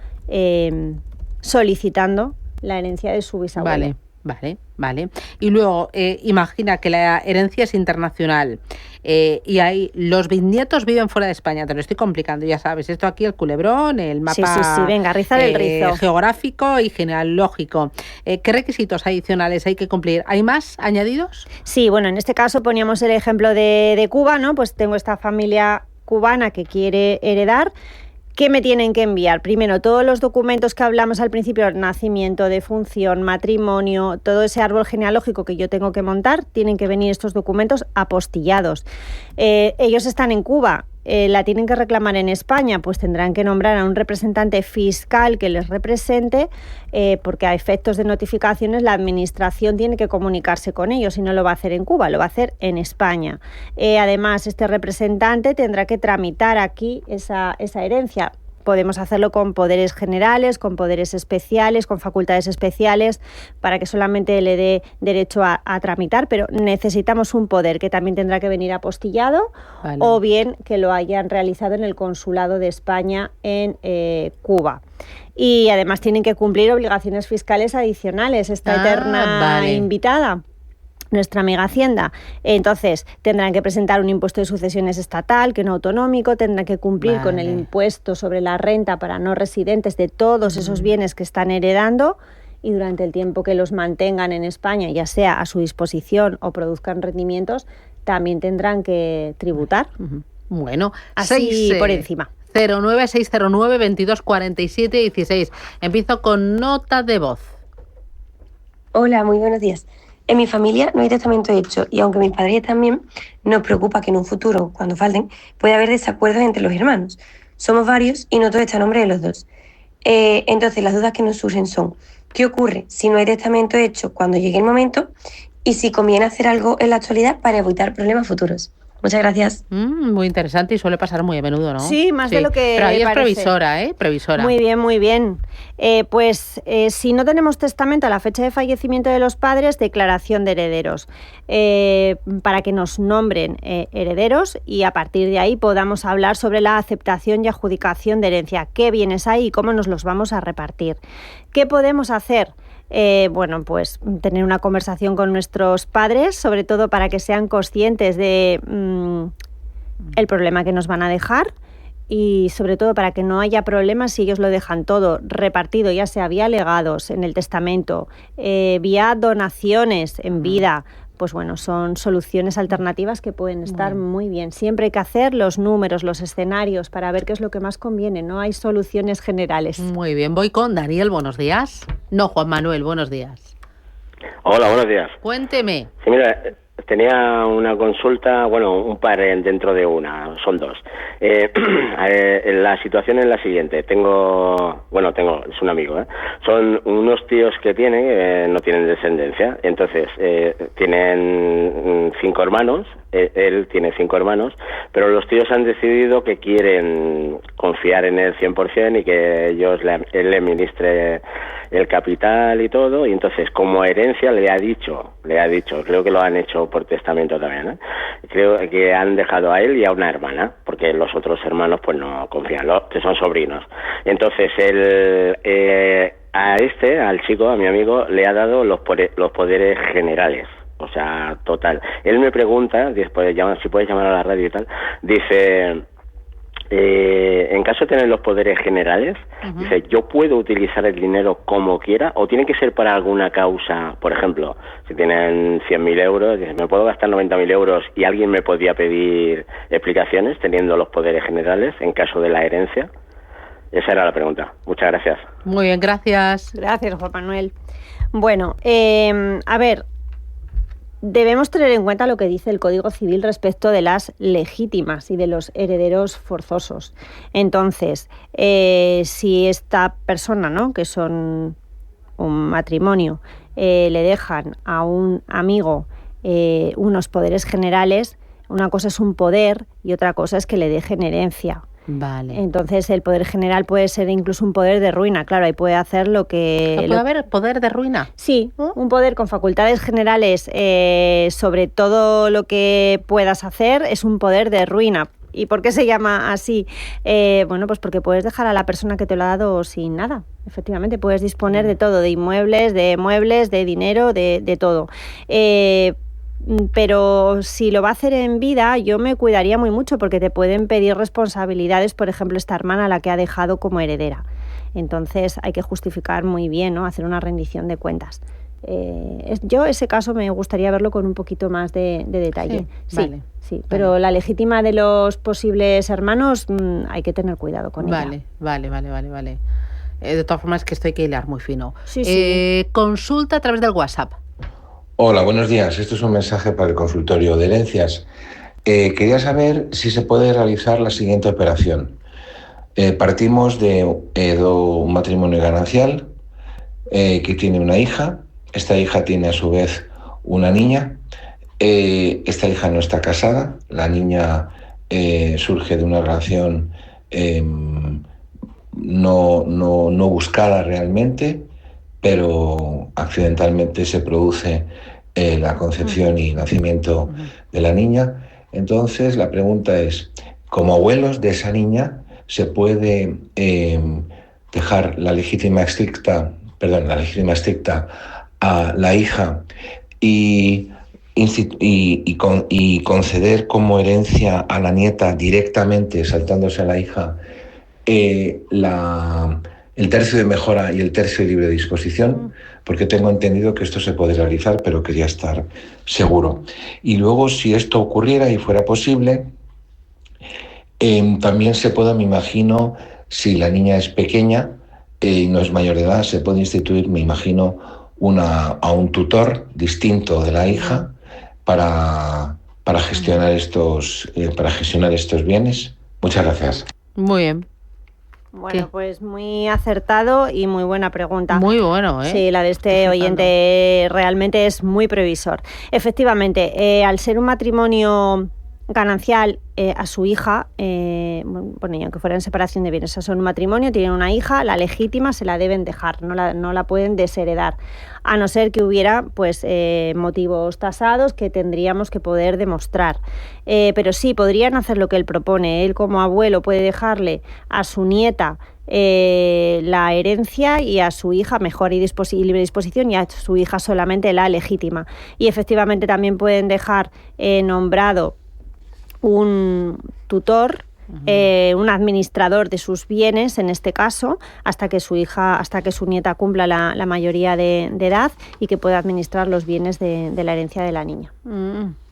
solicitando la herencia de su bisabuelo. Vale. Y luego, imagina que la herencia es internacional y ahí los bisnietos viven fuera de España. Te lo estoy complicando, ya sabes. Esto aquí, el culebrón, el mapa sí. Venga, rizar el rizo. Geográfico y genealógico. ¿Qué requisitos adicionales hay que cumplir? ¿Hay más añadidos? Sí, bueno, en este caso poníamos el ejemplo de Cuba, ¿no? Pues tengo esta familia cubana que quiere heredar. ¿Qué me tienen que enviar? Primero, todos los documentos que hablamos al principio, nacimiento, defunción, matrimonio, todo ese árbol genealógico que yo tengo que montar, tienen que venir estos documentos apostillados. Ellos están en Cuba, la tienen que reclamar en España, pues tendrán que nombrar a un representante fiscal que les represente, porque a efectos de notificaciones la administración tiene que comunicarse con ellos y no lo va a hacer en Cuba, lo va a hacer en España. Además, este representante tendrá que tramitar aquí esa herencia. Podemos hacerlo con poderes generales, con poderes especiales, con facultades especiales, para que solamente le dé derecho a tramitar, pero necesitamos un poder que también tendrá que venir apostillado, vale, o bien que lo hayan realizado en el Consulado de España en Cuba. Y además tienen que cumplir obligaciones fiscales adicionales, esta eterna invitada, nuestra amiga Hacienda. Entonces, tendrán que presentar un impuesto de sucesiones estatal, que no autonómico, tendrán que cumplir con el impuesto sobre la renta para no residentes de todos esos bienes que están heredando, y durante el tiempo que los mantengan en España, ya sea a su disposición o produzcan rendimientos, también tendrán que tributar. Bueno, así por encima. 09609 22 47 16. Empiezo con nota de voz. Hola, muy buenos días. En mi familia no hay testamento hecho y aunque mis padres también, nos preocupa que en un futuro, cuando falten, pueda haber desacuerdos entre los hermanos. Somos varios y no todo está a nombre de los dos. Entonces las dudas que nos surgen son: ¿qué ocurre si no hay testamento hecho cuando llegue el momento? Y si conviene hacer algo en la actualidad para evitar problemas futuros. Muchas gracias. Muy interesante y suele pasar muy a menudo, ¿no? Sí, más de lo que Pero ahí parece. es previsora, ¿eh? Previsora. Muy bien, muy bien. Si no tenemos testamento a la fecha de fallecimiento de los padres, declaración de herederos, para que nos nombren herederos y a partir de ahí podamos hablar sobre la aceptación y adjudicación de herencia. ¿Qué bienes hay y cómo nos los vamos a repartir? ¿Qué podemos hacer? Bueno, pues tener una conversación con nuestros padres, sobre todo para que sean conscientes de el problema que nos van a dejar y sobre todo para que no haya problemas si ellos lo dejan todo repartido, ya sea vía legados en el testamento, vía donaciones en vida. Pues bueno, son soluciones alternativas que pueden estar muy bien. Siempre hay que hacer los números, los escenarios para ver qué es lo que más conviene. No hay soluciones generales. Muy bien, voy con Daniel, buenos días. No, Juan Manuel, buenos días. Hola, buenos días. Cuénteme. Sí, mira, tenía una consulta, bueno, un par dentro de una, son dos. La situación es la siguiente. es un amigo, son unos tíos que tienen, no tienen descendencia, entonces tienen 5 hermanos, él tiene 5 hermanos, pero los tíos han decidido que quieren confiar en él 100% y que él le administre el capital y todo, y entonces como herencia le ha dicho, creo que lo han hecho por testamento también, creo que han dejado a él y a una hermana, porque los otros hermanos pues no confían, que son sobrinos. Entonces al chico, a mi amigo, le ha dado los poderes generales. O sea, total. Él me pregunta, después si puedes llamar a la radio y tal, dice, en caso de tener los poderes generales, dice, ¿yo puedo utilizar el dinero como quiera o tiene que ser para alguna causa? Por ejemplo, si tienen 100.000 euros, dice, ¿me puedo gastar 90.000 euros y alguien me podía pedir explicaciones teniendo los poderes generales en caso de la herencia? Esa era la pregunta. Muchas gracias. Muy bien, gracias. Gracias, Juan Manuel. Bueno, a ver, debemos tener en cuenta lo que dice el Código Civil respecto de las legítimas y de los herederos forzosos. Entonces, si esta persona, ¿no?, que son un matrimonio, le dejan a un amigo unos poderes generales, una cosa es un poder y otra cosa es que le dejen herencia. Vale. Entonces el poder general puede ser incluso un poder de ruina, claro, ahí puede hacer lo que... ¿Puede haber poder de ruina? Sí, un poder con facultades generales sobre todo lo que puedas hacer es un poder de ruina. ¿Y por qué se llama así? Bueno, pues porque puedes dejar a la persona que te lo ha dado sin nada. Efectivamente, puedes disponer de todo, de inmuebles, de muebles, de dinero, de todo. Pero si lo va a hacer en vida, yo me cuidaría muy mucho porque te pueden pedir responsabilidades, por ejemplo, esta hermana a la que ha dejado como heredera. Entonces hay que justificar muy bien, ¿no?, hacer una rendición de cuentas. Yo ese caso me gustaría verlo con un poquito más de detalle. Sí, vale. Sí, pero vale. La legítima de los posibles hermanos hay que tener cuidado con ella. Vale. De todas formas, que esto hay que hilar muy fino. Sí. Consulta a través del WhatsApp. Hola, buenos días. Esto es un mensaje para el consultorio de herencias. Quería saber si se puede realizar la siguiente operación. Partimos de un matrimonio ganancial que tiene una hija. Esta hija tiene a su vez una niña. Esta hija no está casada. La niña surge de una relación no buscada realmente, pero accidentalmente se produce la concepción y nacimiento de la niña. Entonces la pregunta es, como abuelos de esa niña, ¿se puede dejar la legítima estricta a la hija y conceder como herencia a la nieta directamente, saltándose a la hija, el tercio de mejora y el tercio de libre disposición? Porque tengo entendido que esto se puede realizar, pero quería estar seguro. Y luego, si esto ocurriera y fuera posible, también se puede, me imagino, si la niña es pequeña y no es mayor de edad, se puede instituir, me imagino, a un tutor distinto de la hija para gestionar estos bienes. Muchas gracias. Muy bien. Bueno, pues muy acertado y muy buena pregunta. Muy bueno, ¿eh? Sí, la de este oyente realmente es muy previsor. Efectivamente, al ser un matrimonio ganancial, a su hija, bueno, y aunque fuera en separación de bienes, son un matrimonio, tienen una hija, la legítima se la deben dejar, no la pueden desheredar, a no ser que hubiera pues motivos tasados que tendríamos que poder demostrar. Pero sí, podrían hacer lo que él propone. Él, como abuelo, puede dejarle a su nieta la herencia y a su hija mejor y libre disposición, y a su hija solamente la legítima. Y efectivamente también pueden dejar nombrado un tutor, un administrador de sus bienes, en este caso, hasta que su nieta cumpla la mayoría de edad y que pueda administrar los bienes de la herencia de la niña.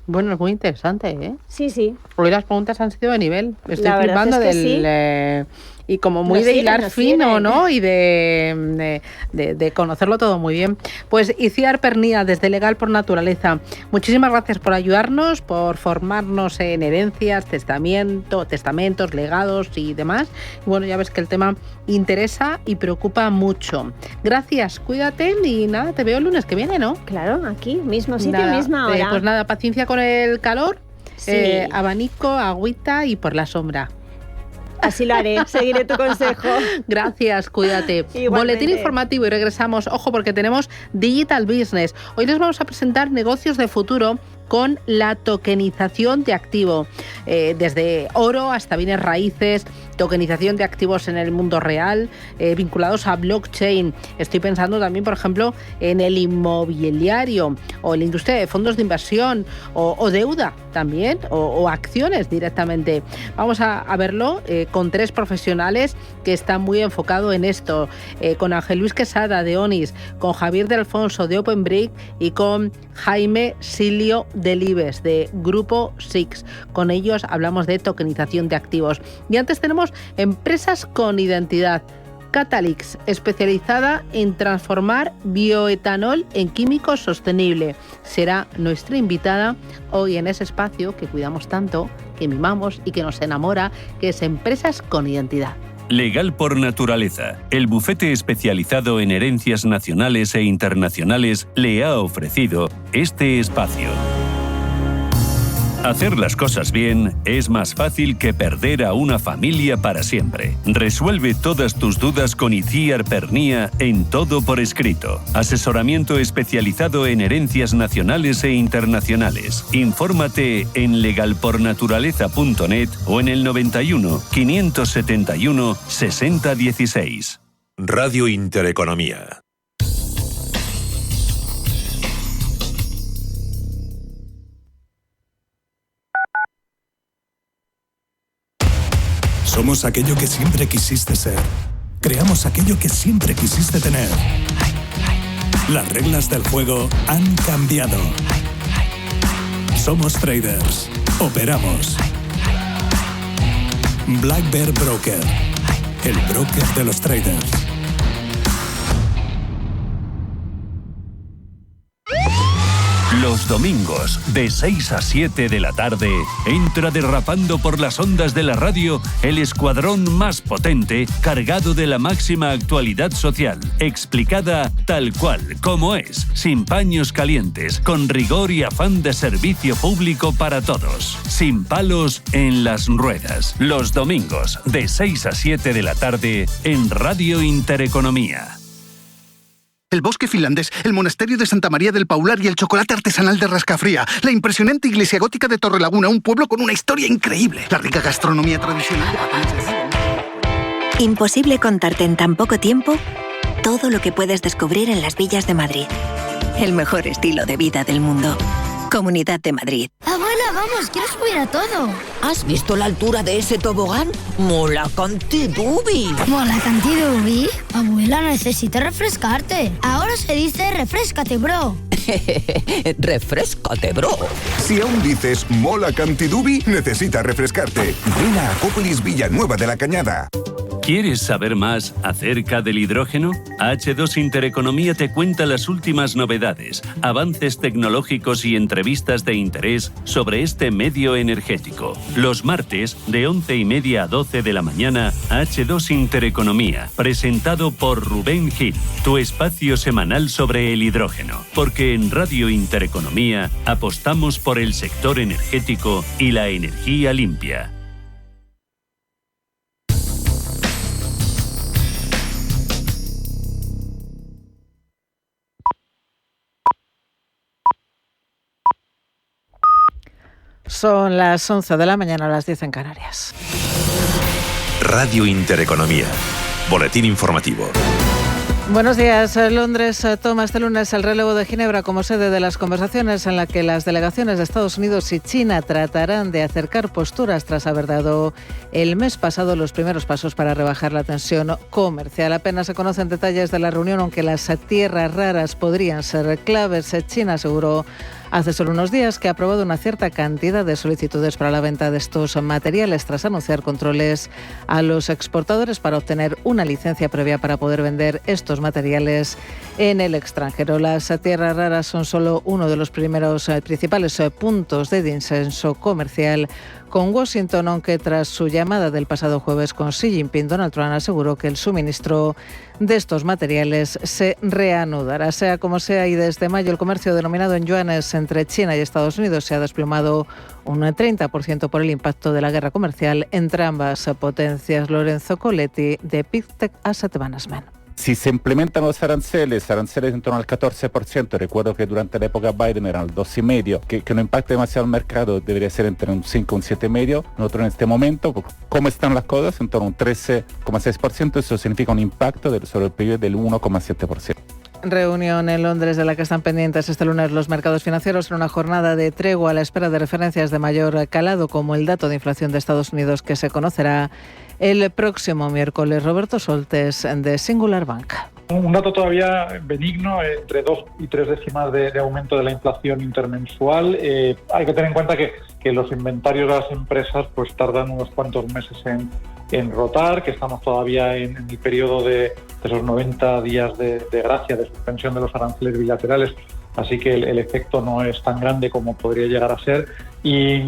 Bueno, es muy interesante, ¿eh? Sí. Hoy las preguntas han sido de nivel. Estoy La verdad flipando es que del... y como muy Nos de siguen, hilar nos fino, siguen. ¿no? Y de conocerlo todo muy bien. Pues Iciar Pernía, desde Legal por Naturaleza, muchísimas gracias por ayudarnos, por formarnos en herencias, testamentos, legados y demás. Bueno, ya ves que el tema interesa y preocupa mucho. Gracias, cuídate y nada, te veo el lunes que viene, ¿no? Claro, aquí, mismo sitio, Nada, misma hora. pues nada, paciencia con el calor, Sí. abanico, agüita y por la sombra. Así lo haré, seguiré tu consejo. Gracias, cuídate. Igualmente. Boletín informativo y regresamos. Ojo, porque tenemos Digital Business. Hoy les vamos a presentar negocios de futuro con la tokenización de activo, desde oro hasta bienes raíces, tokenización de activos en el mundo real, vinculados a blockchain. Estoy pensando también, por ejemplo, en el inmobiliario o en la industria de fondos de inversión o deuda también, o acciones directamente. Vamos a verlo con tres profesionales que están muy enfocados en esto, con Ángel Luis Quesada de Onis, con Javier de Alfonso de OpenBrick y con Jaime Silio del IBEX, de Grupo Six. Con ellos hablamos de tokenización de activos. Y antes tenemos empresas con identidad. Catalix, especializada en transformar bioetanol en químico sostenible. Será nuestra invitada hoy en ese espacio que cuidamos tanto, que mimamos y que nos enamora, que es Empresas con Identidad. Legal por Naturaleza, el bufete especializado en herencias nacionales e internacionales, le ha ofrecido este espacio. Hacer las cosas bien es más fácil que perder a una familia para siempre. Resuelve todas tus dudas con Iciar Pernía en Todo por Escrito. Asesoramiento especializado en herencias nacionales e internacionales. Infórmate en legalpornaturaleza.net o en el 91 571 6016. Radio Intereconomía. Somos aquello que siempre quisiste ser. Creamos aquello que siempre quisiste tener. Las reglas del juego han cambiado. Somos traders. Operamos. Black Bear Broker. El broker de los traders. Los domingos, de 6 a 7 de la tarde, entra derrapando por las ondas de la radio el escuadrón más potente, cargado de la máxima actualidad social, explicada tal cual, como es, sin paños calientes, con rigor y afán de servicio público para todos. Sin palos en las ruedas. Los domingos, de 6 a 7 de la tarde, en Radio Intereconomía. El bosque finlandés, el monasterio de Santa María del Paular y el chocolate artesanal de Rascafría. La impresionante iglesia gótica de Torrelaguna, un pueblo con una historia increíble. La rica gastronomía tradicional de... Imposible contarte en tan poco tiempo todo lo que puedes descubrir en las villas de Madrid. El mejor estilo de vida del mundo. Comunidad de Madrid. Abuela, vamos, quiero subir a todo. ¿Has visto la altura de ese tobogán? ¡Mola cantidubi! ¿Mola cantidubi? Abuela, necesitas refrescarte. Ahora se dice refrescate, bro. Refrescate, bro. Si aún dices mola cantidubi, necesitas refrescarte. Ven a Acópolis Villanueva de la Cañada. ¿Quieres saber más acerca del hidrógeno? H2 Intereconomía te cuenta las últimas novedades, avances tecnológicos y entrevistas de interés sobre este medio energético. Los martes, de 11:30 a 12 de la mañana, H2 Intereconomía, presentado por Rubén Gil, tu espacio semanal sobre el hidrógeno. Porque en Radio Intereconomía apostamos por el sector energético y la energía limpia. Son las 11 de la mañana, a las 10 en Canarias. Radio Intereconomía. Boletín informativo. Buenos días. Londres toma este lunes el relevo de Ginebra como sede de las conversaciones en las que las delegaciones de Estados Unidos y China tratarán de acercar posturas tras haber dado el mes pasado los primeros pasos para rebajar la tensión comercial. Apenas se conocen detalles de la reunión, aunque las tierras raras podrían ser claves. China aseguró hace solo unos días que ha aprobado una cierta cantidad de solicitudes para la venta de estos materiales tras anunciar controles a los exportadores para obtener una licencia previa para poder vender estos materiales en el extranjero. Las tierras raras son solo uno de los principales puntos de disenso comercial con Washington, aunque tras su llamada del pasado jueves con Xi Jinping, Donald Trump aseguró que el suministro de estos materiales se reanudará. Sea como sea, y desde mayo el comercio denominado en yuanes entre China y Estados Unidos se ha desplomado un 30% por el impacto de la guerra comercial entre ambas potencias. Lorenzo Coletti, de Pictet Asset Management. Si se implementan los aranceles en torno al 14%, recuerdo que durante la época Biden eran el 2,5%, que no impacte demasiado el mercado, debería ser entre un 5 y un 7,5%. Nosotros en este momento, ¿cómo están las cosas? En torno a un 13,6%, eso significa un impacto sobre el PIB del 1,7%. Reunión en Londres de la que están pendientes este lunes los mercados financieros en una jornada de tregua a la espera de referencias de mayor calado, como el dato de inflación de Estados Unidos que se conocerá el próximo miércoles. Roberto Soltes, de Singular Bank. Un dato todavía benigno, entre 2 y 3 décimas de aumento de la inflación intermensual. Hay que tener en cuenta que los inventarios de las empresas pues tardan unos cuantos meses en rotar, que estamos todavía en el periodo de esos 90 días de gracia, de suspensión de los aranceles bilaterales, así que el efecto no es tan grande como podría llegar a ser. Y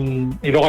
luego